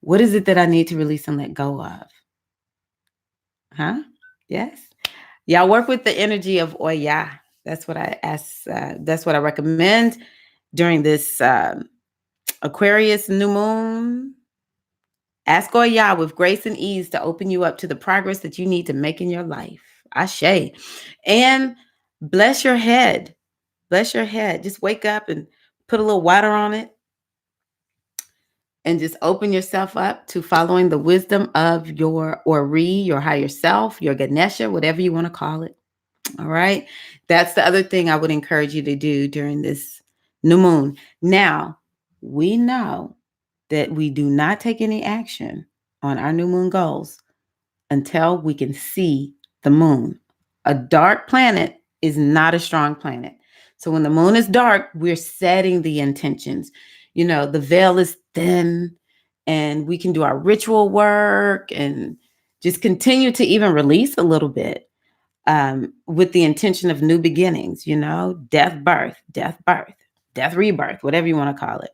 what is it that I need to release and let go of? Huh? Yes. Y'all work with the energy of Oya. That's what I ask. That's what I recommend during this Aquarius new moon. Ask Oya with grace and ease to open you up to the progress that you need to make in your life. Ashe. And bless your head. Bless your head. Just wake up and put a little water on it and just open yourself up to following the wisdom of your Ori, your higher self, your Ganesha, whatever you want to call it. All right. That's the other thing I would encourage you to do during this new moon. Now, we know that we do not take any action on our new moon goals until we can see the moon. A dark planet is not a strong planet. So when the moon is dark, we're setting the intentions. You know, the veil is thin and we can do our ritual work and just continue to even release a little bit with the intention of new beginnings, you know, death, birth, death, rebirth, whatever you want to call it.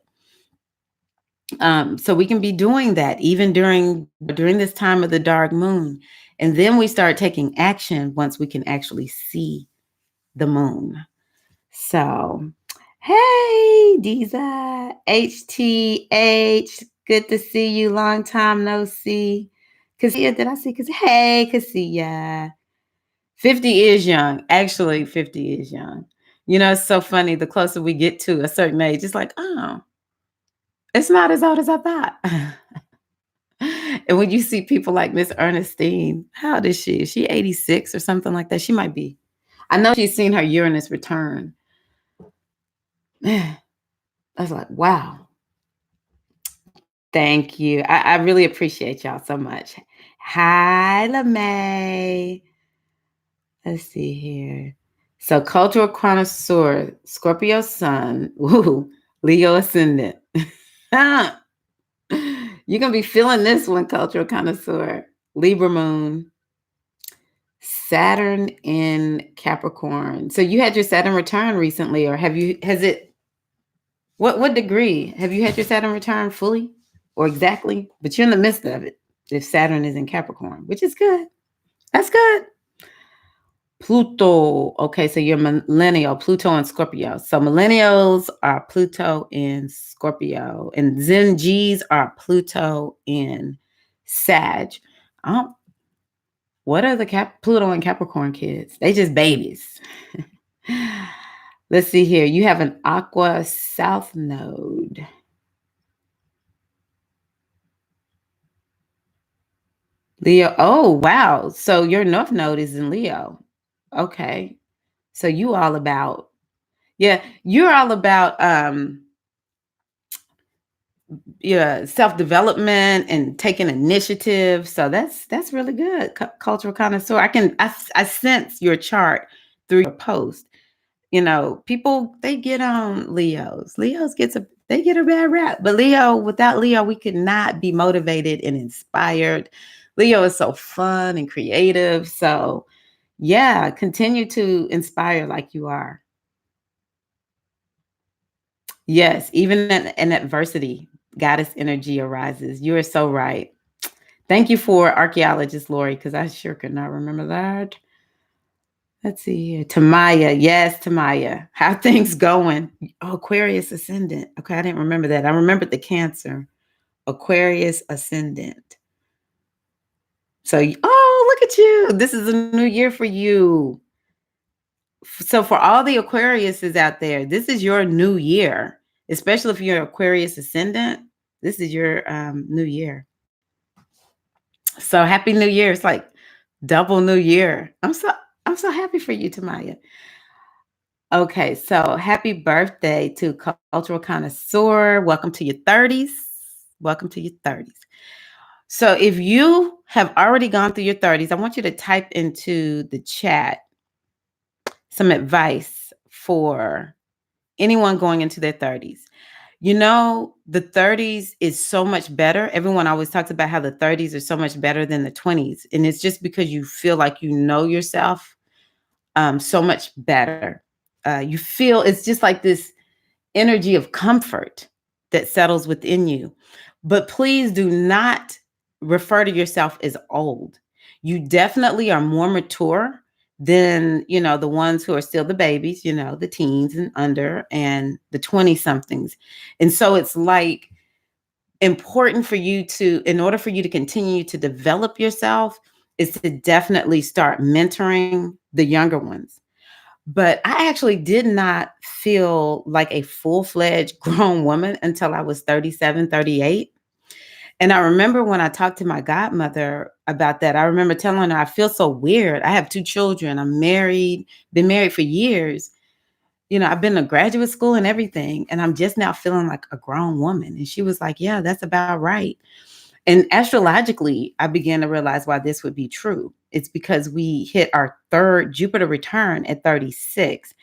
So we can be doing that even during this time of the dark moon. And then we start taking action once we can actually see the moon. So, hey, Diza, HTH, good to see you. Long time no see. Cassia, did I see? Hey, Cassia. 50 is young. Actually, 50 is young. You know, it's so funny. The closer we get to a certain age, it's like, oh, it's not as old as I thought. And when you see people like Miss Ernestine, how old is she? Is she 86 or something like that? She might be. I know she's seen her Uranus return. Man, I was like, wow. Thank you. I really appreciate y'all so much. Hi, LaMay. Let's see here. So, cultural connoisseur, Scorpio sun, ooh, Leo ascendant. You're going to be feeling this one, cultural connoisseur. Libra moon, Saturn in Capricorn. So you had your Saturn return recently, or what degree? Have you had your Saturn return fully or exactly? But you're in the midst of it if Saturn is in Capricorn, which is good. That's good. Pluto. Okay, so you're millennial, Pluto and Scorpio. So millennials are Pluto in Scorpio, and Gen Gs are Pluto in Sag. What are the Pluto and Capricorn kids? They just babies. Let's see here. You have an Aqua South node. Leo. Oh, wow. So your North node is in Leo. Okay. So you're all about self-development and taking initiative. So that's really good. Cultural connoisseur. I sense your chart through your post. You know, people, they get on Leos. They get a bad rap. But without Leo, we could not be motivated and inspired. Leo is so fun and creative. So yeah, continue to inspire like you are. Yes, even in adversity, goddess energy arises. You are so right. Thank you for archaeologist Lori, because I sure could not remember that. Let's see here. Tamaya. Yes, Tamaya. How things going? Oh, Aquarius ascendant. Okay, I didn't remember that. I remembered the Cancer. Aquarius ascendant. So, oh, look at you. This is a new year for you. So for all the Aquariuses out there, this is your new year, especially if you're Aquarius ascendant. This is your new year. So happy new year. It's like double new year. I'm so happy for you, Tamaya. Okay, so happy birthday to Cultural Connoisseur. Welcome to your 30s. Welcome to your 30s. So if you have already gone through your 30s, I want you to type into the chat some advice for anyone going into their 30s. You know, the 30s is so much better. Everyone always talks about how the 30s are so much better than the 20s. And it's just because you feel like you know yourself so much better. You feel it's just like this energy of comfort that settles within you. But please do not refer to yourself as old. You definitely are more mature than, the ones who are still the babies, the teens and under and the 20 somethings. And so it's like important for you to, in order for you to continue to develop yourself, is to definitely start mentoring the younger ones. But I actually did not feel like a full-fledged grown woman until I was 37, 38. And I remember when I talked to my godmother about that, I remember telling her, I feel so weird. I have two children. I'm married, been married for years. I've been to graduate school and everything, and I'm just now feeling like a grown woman. And she was like, yeah, that's about right. And astrologically, I began to realize why this would be true. It's because we hit our third Jupiter return at 36,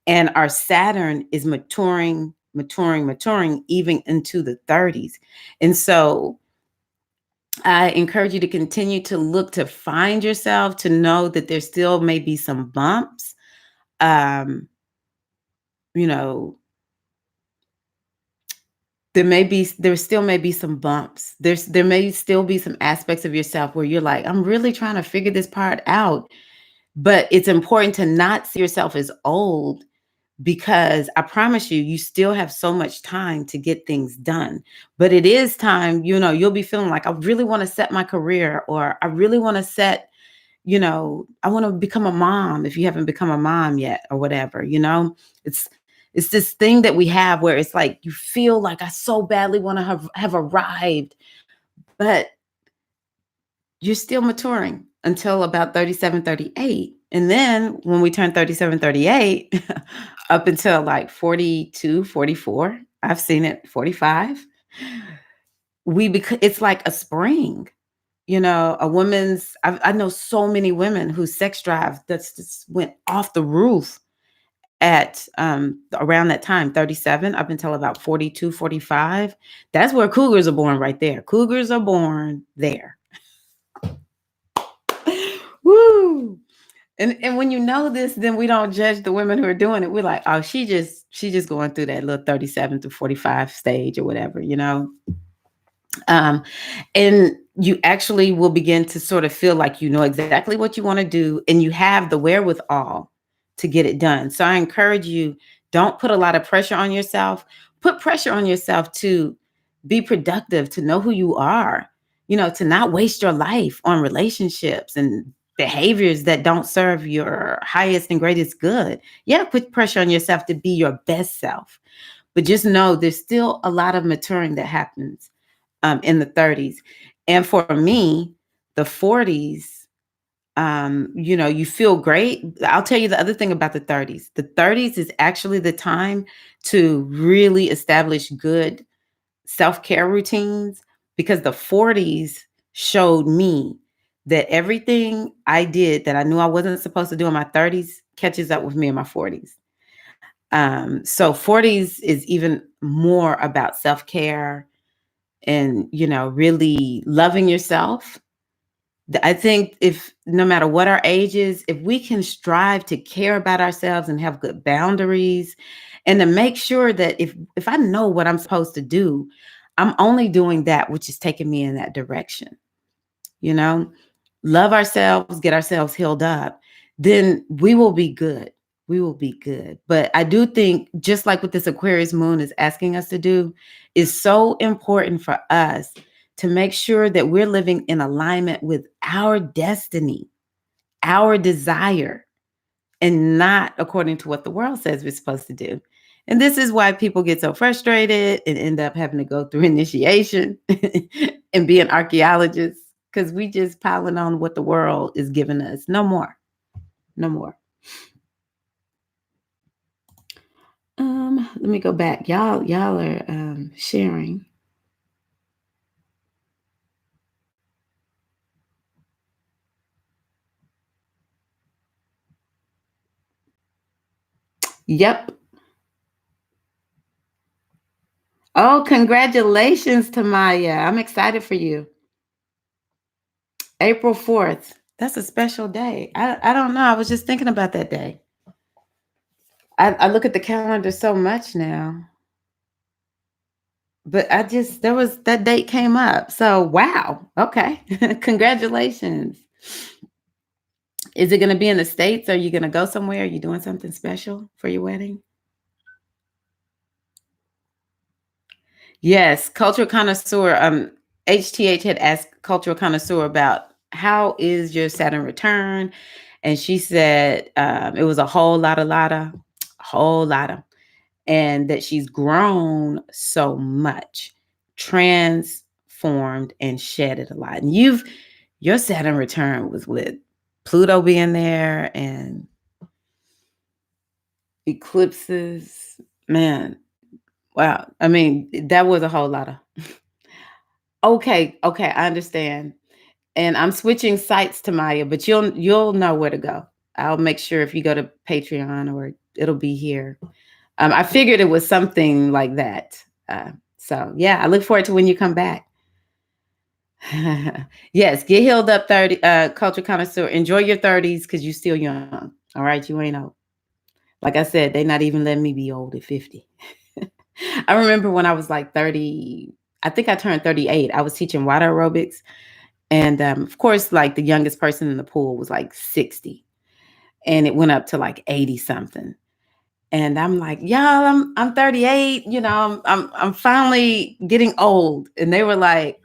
and our Saturn is maturing even into the 30s. And so I encourage you to continue to look to find yourself, to know that there still may be some bumps. Um, you know, there still may be some bumps. There may still be some aspects of yourself where you're like, I'm really trying to figure this part out. But it's important to not see yourself as old, because I promise you, you still have so much time to get things done. But it is time, you'll be feeling like, I really want to set my career, or I really want to I want to become a mom if you haven't become a mom yet, or whatever. It's it's this thing that we have where it's like you feel like I so badly want to have arrived, but you're still maturing until about 37, 38. And then when we turn 37, 38, up until like 42, 44, I've seen it 45, it's like a spring. I know so many women whose sex drive that's just went off the roof at around that time, 37 up until about 42, 45. That's where cougars are born, right there. Cougars are born there. Woo! And when you know this, then we don't judge the women who are doing it. We're like, oh, she just going through that little 37 to 45 stage or whatever. And you actually will begin to sort of feel like you know exactly what you want to do, and you have the wherewithal to get it done. So I encourage you, don't put a lot of pressure on yourself. Put pressure on yourself to be productive, to know who you are, to not waste your life on relationships and behaviors that don't serve your highest and greatest good. Yeah, put pressure on yourself to be your best self. But just know there's still a lot of maturing that happens in the 30s. And for me, the 40s, you feel great. I'll tell you the other thing about the 30s. The 30s is actually the time to really establish good self-care routines, because the 40s showed me that everything I did that I knew I wasn't supposed to do in my 30s catches up with me in my 40s. So 40s is even more about self-care and, really loving yourself. I think if no matter what our age is, if we can strive to care about ourselves and have good boundaries, and to make sure that if I know what I'm supposed to do, I'm only doing that which is taking me in that direction. You know, love ourselves, get ourselves healed up, then we will be good. We will be good. But I do think, just like what this Aquarius moon is asking us to do, is so important for us to make sure that we're living in alignment with our destiny. our desire and not according to what the world says we're supposed to do. And this is why people get so frustrated and end up having to go through initiation and be an archaeologist because we just piling on what the world is giving us. No more. No more. Let me go back. Y'all are sharing. Yep. Oh, congratulations to Maya. I'm excited for you. April 4th. That's a special day. I don't know. I was just thinking about that day. I look at the calendar so much now. But there was that date came up. So wow. Okay. Congratulations. Is it gonna be in the States? Are you gonna go somewhere? Are you doing something special for your wedding? Yes, cultural connoisseur. HTH had asked cultural connoisseur about how is your Saturn return, and she said it was a whole lot of, and that she's grown so much, transformed and shedded a lot. And your Saturn return was with Pluto being there and eclipses. Man, wow. I mean, that was a whole lot of. Okay, I understand. And I'm switching sites to Maya, but you'll know where to go. I'll make sure if you go to Patreon or it'll be here. I figured it was something like that. So yeah, I look forward to when you come back. Yes, get healed up 30, culture connoisseur. Enjoy your 30s because you're still young. All right, you ain't old. Like I said, they not even letting me be old at 50. I remember when I was like 30, I think I turned 38. I was teaching water aerobics. And of course, like the youngest person in the pool was like 60. And it went up to like 80 something. And I'm like, y'all, I'm 38, I'm finally getting old. And they were like,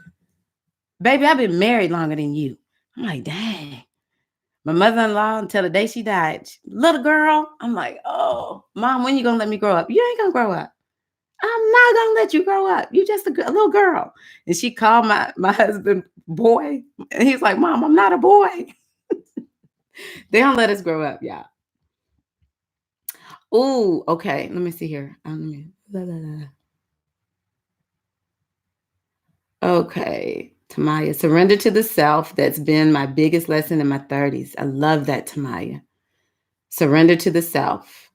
baby, I've been married longer than you. I'm like, dang. My mother-in-law until the day she died, little girl. I'm like, oh, mom, when you gonna let me grow up? You ain't gonna grow up. I'm not gonna let you grow up. You just a little girl. And she called my husband boy. And he's like, Mom, I'm not a boy. They don't let us grow up, y'all. Ooh, okay. Let me see here. Okay. Tamaya, surrender to the self. That's been my biggest lesson in my 30s. I love that, Tamaya. Surrender to the self.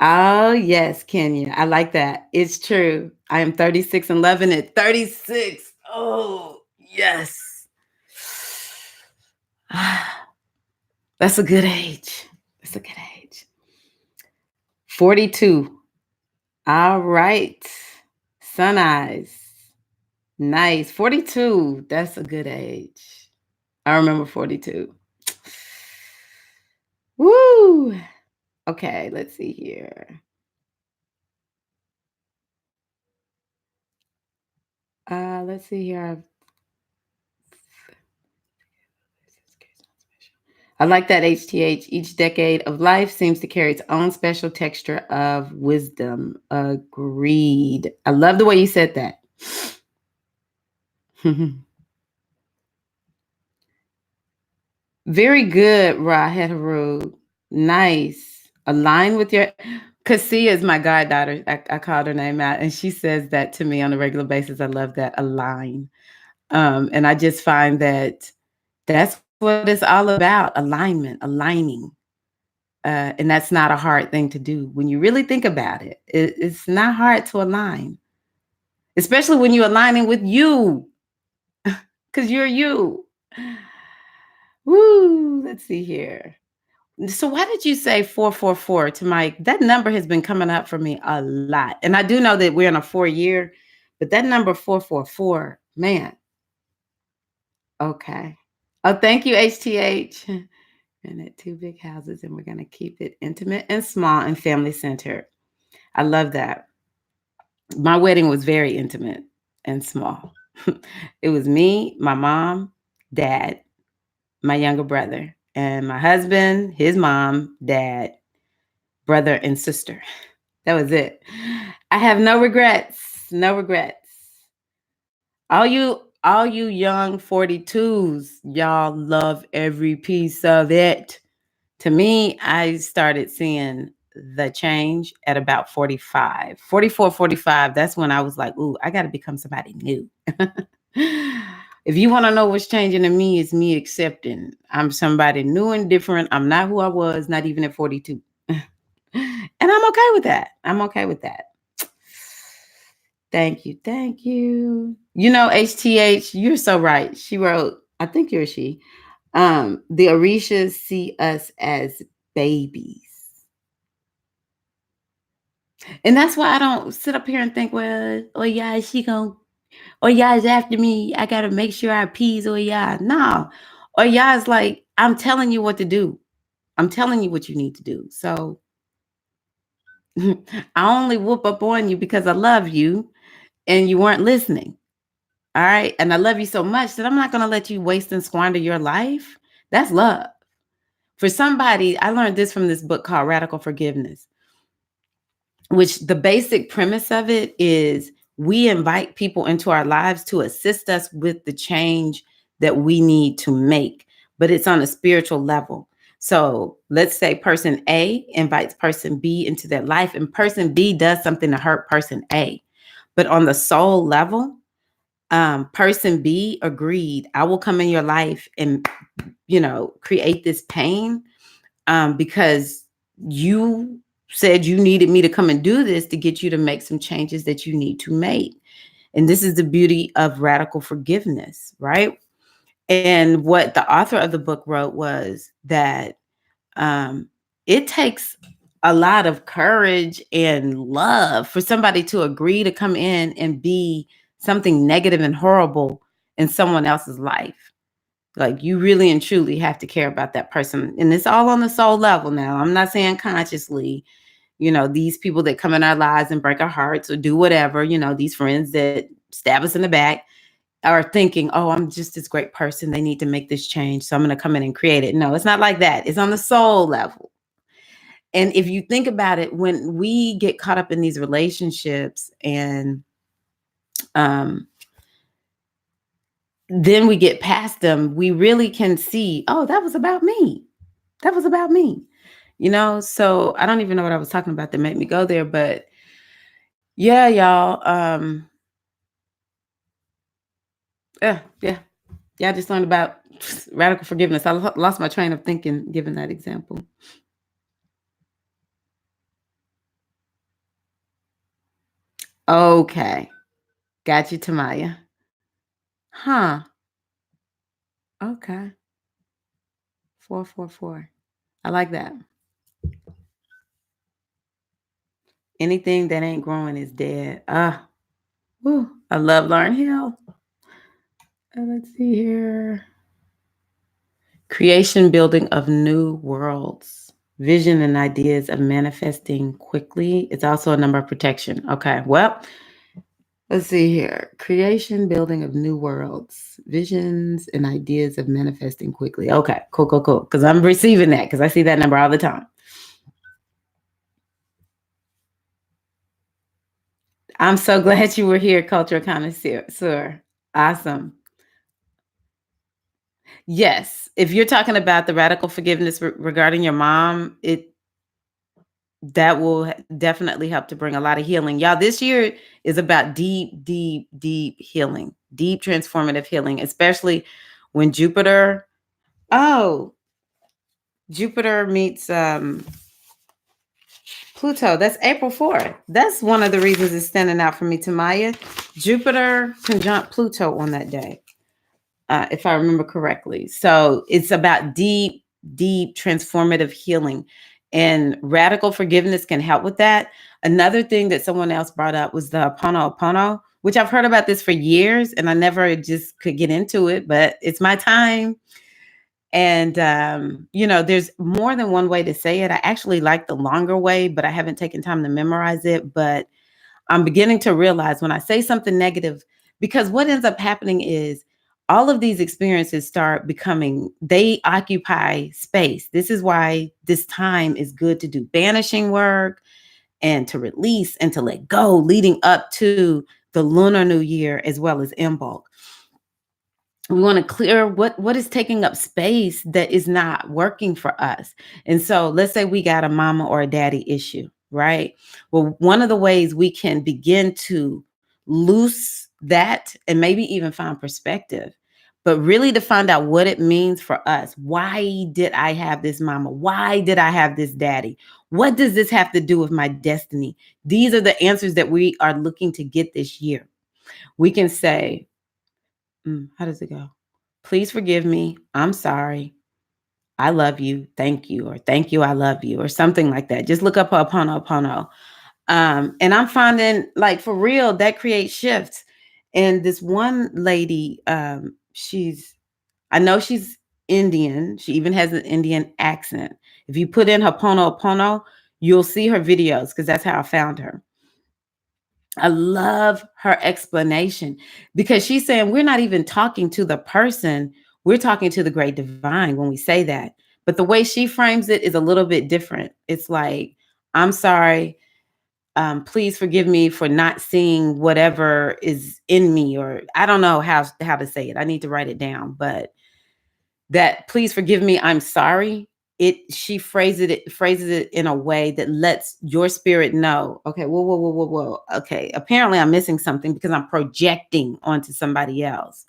Oh, yes, Kenya. I like that. It's true. I am 36 and loving it. 36. Oh, yes. That's a good age. That's a good age. 42. All right. Sun eyes. Nice. 42. That's a good age. I remember 42. Woo. Okay, let's see here. Let's see here. I like that, HTH. Each decade of life seems to carry its own special texture of wisdom. Agreed. I love the way you said that. Very good, Rahed Haru. Nice. Align with your. Cassia is my goddaughter. I called her name out, and she says that to me on a regular basis. I love that. Align. And I just find that that's what it's all about, alignment, aligning. And that's not a hard thing to do. When you really think about it, it's not hard to align, especially when you're aligning with you, because you're you. Woo, let's see here. So why did you say 444 to Mike? That number has been coming up for me a lot. And I do know that we're in a 4-year, but that number 444, man. Okay. Oh, thank you, HTH. And at 2 big houses, and we're going to keep it intimate and small and family centered. I love that. My wedding was very intimate and small. It was me, my mom, dad, my younger brother, and my husband, his mom, dad, brother, and sister. That was it. I have no regrets. No regrets. All you young 42s, y'all love every piece of it. To me, I started seeing the change at about 45, 44, 45. That's when I was like, ooh, I got to become somebody new. If you want to know what's changing in me, it's me accepting I'm somebody new and different. I'm not who I was, not even at 42. And I'm okay with that. I'm okay with that. Thank you. Thank you. You know, HTH, you're so right. She wrote, I think you're she. The Orishas see us as babies. And that's why I don't sit up here and think, well, oh yeah, she gonna, oh yeah, is after me. I gotta make sure I appease oh yeah. No. Or yeah, is like, I'm telling you what to do. I'm telling you what you need to do. So I only whoop up on you because I love you and you weren't listening. All right. And I love you so much that I'm not going to let you waste and squander your life. That's love. For somebody, I learned this from this book called Radical Forgiveness, which the basic premise of it is we invite people into our lives to assist us with the change that we need to make, but it's on a spiritual level. So let's say person A invites person B into their life, and person B does something to hurt person A. But on the soul level, person B agreed, I will come in your life and, create this pain because you said you needed me to come and do this to get you to make some changes that you need to make. And this is the beauty of radical forgiveness, right? And what the author of the book wrote was that it takes a lot of courage and love for somebody to agree to come in and be something negative and horrible in someone else's life. Like you really and truly have to care about that person. And it's all on the soul level now. I'm not saying consciously, these people that come in our lives and break our hearts or do whatever, these friends that stab us in the back are thinking, oh, I'm just this great person. They need to make this change. So I'm going to come in and create it. No, it's not like that. It's on the soul level. And if you think about it, when we get caught up in these relationships and then we get past them, we really can see, oh, that was about me. That was about me. So I don't even know what I was talking about that made me go there, but yeah, y'all. Yeah. Yeah, I just learned about radical forgiveness. I lost my train of thinking given that example. Okay. Got you, Tamaya. Huh. Okay. 444. I like that. Anything that ain't growing is dead. I love Lauryn Hill. Let's see here. Creation building of new worlds. Vision and ideas of manifesting quickly. It's also a number of protection. Okay. Well, let's see here. Creation building of new worlds. Visions and ideas of manifesting quickly. Okay. Cool. Because I'm receiving that because I see that number all the time. I'm so glad you were here, cultural connoisseur. Awesome. Yes. If you're talking about the radical forgiveness regarding your mom, that will definitely help to bring a lot of healing. Y'all, this year is about deep healing, deep transformative healing, especially when Jupiter meets Pluto. That's April 4th. That's one of the reasons it's standing out for me, Tamaya. Jupiter conjunct Pluto on that day, if I remember correctly. So it's about deep transformative healing. And radical forgiveness can help with that. Another thing that someone else brought up was the Ho'oponopono, which I've heard about this for years and I never just could get into it, but it's my time. And, there's more than one way to say it. I actually like the longer way, but I haven't taken time to memorize it. But I'm beginning to realize when I say something negative, because what ends up happening is all of these experiences start becoming, they occupy space. This is why this time is good to do banishing work and to release and to let go leading up to the Lunar New Year as well as Imbolc. We want to clear what is taking up space that is not working for us. And so let's say we got a mama or a daddy issue, right? Well, one of the ways we can begin to loose that and maybe even find perspective, but really to find out what it means for us. Why did I have this mama? Why did I have this daddy? What does this have to do with my destiny? These are the answers that we are looking to get this year. We can say, how does it go? Please forgive me. I'm sorry. I love you. Thank you. Or thank you. I love you. Or something like that. Just look up Ho'oponopono. And I'm finding, like, for real, that creates shifts. And this one lady, I know she's Indian. She even has an Indian accent. If you put in Ho'oponopono, you'll see her videos because that's how I found her. I love her explanation because she's saying we're not even talking to the person, we're talking to the great divine when we say that. But the way she frames it is a little bit different. It's like, I'm sorry, please forgive me for not seeing whatever is in me, or I don't know how to say it. I need to write it down, but that please forgive me, I'm sorry. She phrases it in a way that lets your spirit know, okay, whoa. Okay, apparently I'm missing something because I'm projecting onto somebody else.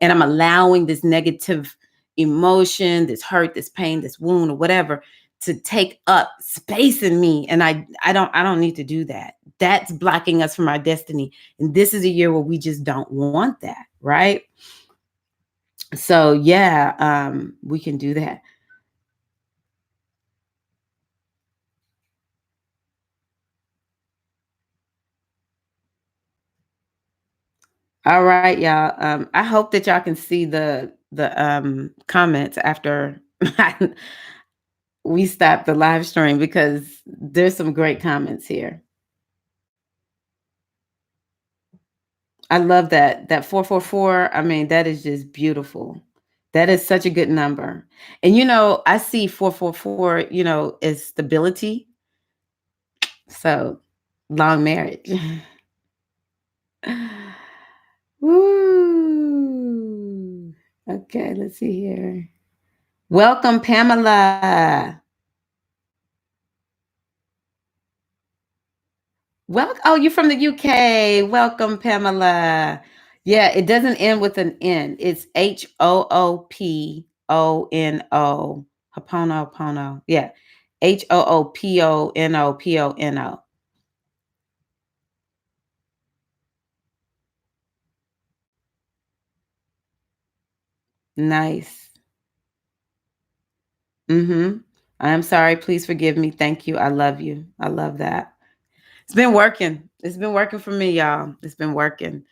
And I'm allowing this negative emotion, this hurt, this pain, this wound, or whatever, to take up space in me. And I don't need to do that. That's blocking us from our destiny. And this is a year where we just don't want that, right? So yeah, we can do that. All right, y'all. I hope that y'all can see the comments after we stop the live stream because there's some great comments here. I love that 444. I mean, that is just beautiful. That is such a good number. And I see 444, as stability. So long marriage. Woo. Okay, let's see here. Welcome, Pamela. Oh, you're from the UK. Welcome, Pamela. Yeah, it doesn't end with an N. It's Hoopono. Hopono. Yeah. Hoopono. Nice. Mm-hmm. I'm sorry. Please forgive me. Thank you. I love you. I love that. It's been working. It's been working for me, y'all. It's been working.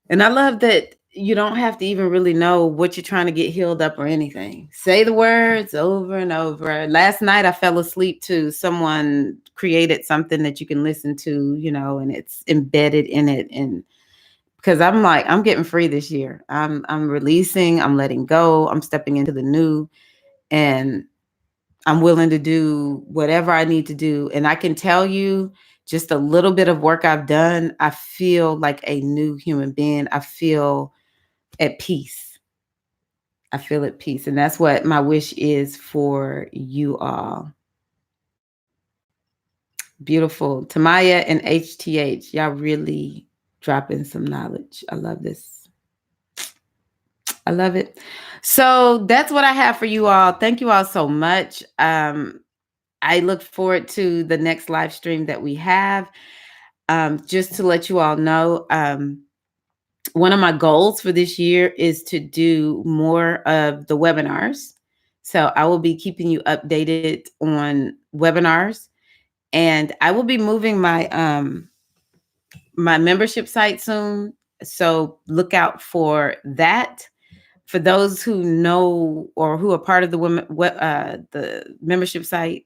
And I love that you don't have to even really know what you're trying to get healed up or anything. Say the words over and over. Last night I fell asleep to someone created something that you can listen to, and it's embedded in it. And because I'm like, I'm getting free this year. I'm releasing, I'm letting go, I'm stepping into the new, and I'm willing to do whatever I need to do. And I can tell you, just a little bit of work I've done, I feel like a new human being. I feel at peace. I feel at peace. And that's what my wish is for you all. Beautiful. Tamaya and HTH, y'all really dropping some knowledge. I love this. I love it. So that's what I have for you all. Thank you all so much. I look forward to the next live stream that we have. Just to let you all know, one of my goals for this year is to do more of the webinars. So I will be keeping you updated on webinars, and I will be moving my my membership site soon. So look out for that. For those who know or who are part of the membership site,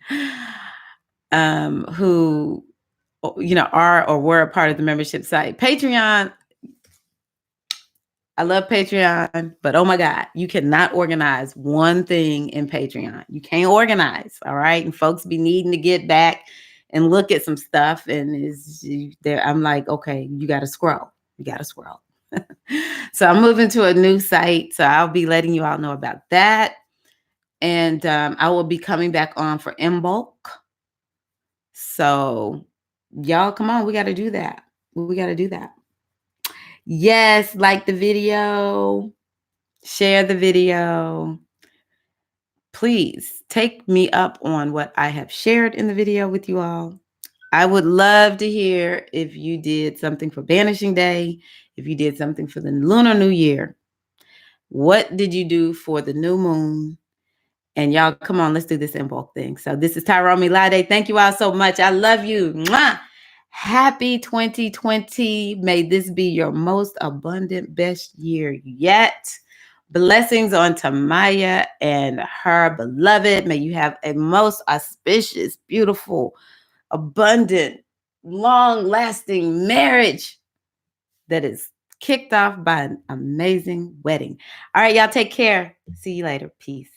who are or were a part of the membership site, Patreon. I love Patreon, but oh my God, you cannot organize one thing in Patreon. You can't organize, all right? And folks be needing to get back and look at some stuff, and is there. I'm like, okay, you got to scroll. You got to scroll. So I'm moving to a new site, so I'll be letting you all know about that, and I will be coming back on for in bulk. So y'all, come on, we got to do that. We got to do that. Yes, like the video, share the video. Please take me up on what I have shared in the video with you all. I would love to hear if you did something for Banishing Day, if you did something for the Lunar New Year. What did you do for the new moon? And y'all, come on, let's do this in bulk thing. So this is Tyrone Milade. Thank you all so much. I love you. Mwah! Happy 2020. May this be your most abundant, best year yet. Blessings on Tamaya and her beloved. May you have a most auspicious, beautiful, abundant, long-lasting marriage that is kicked off by an amazing wedding. All right, y'all, take care. See you later. Peace.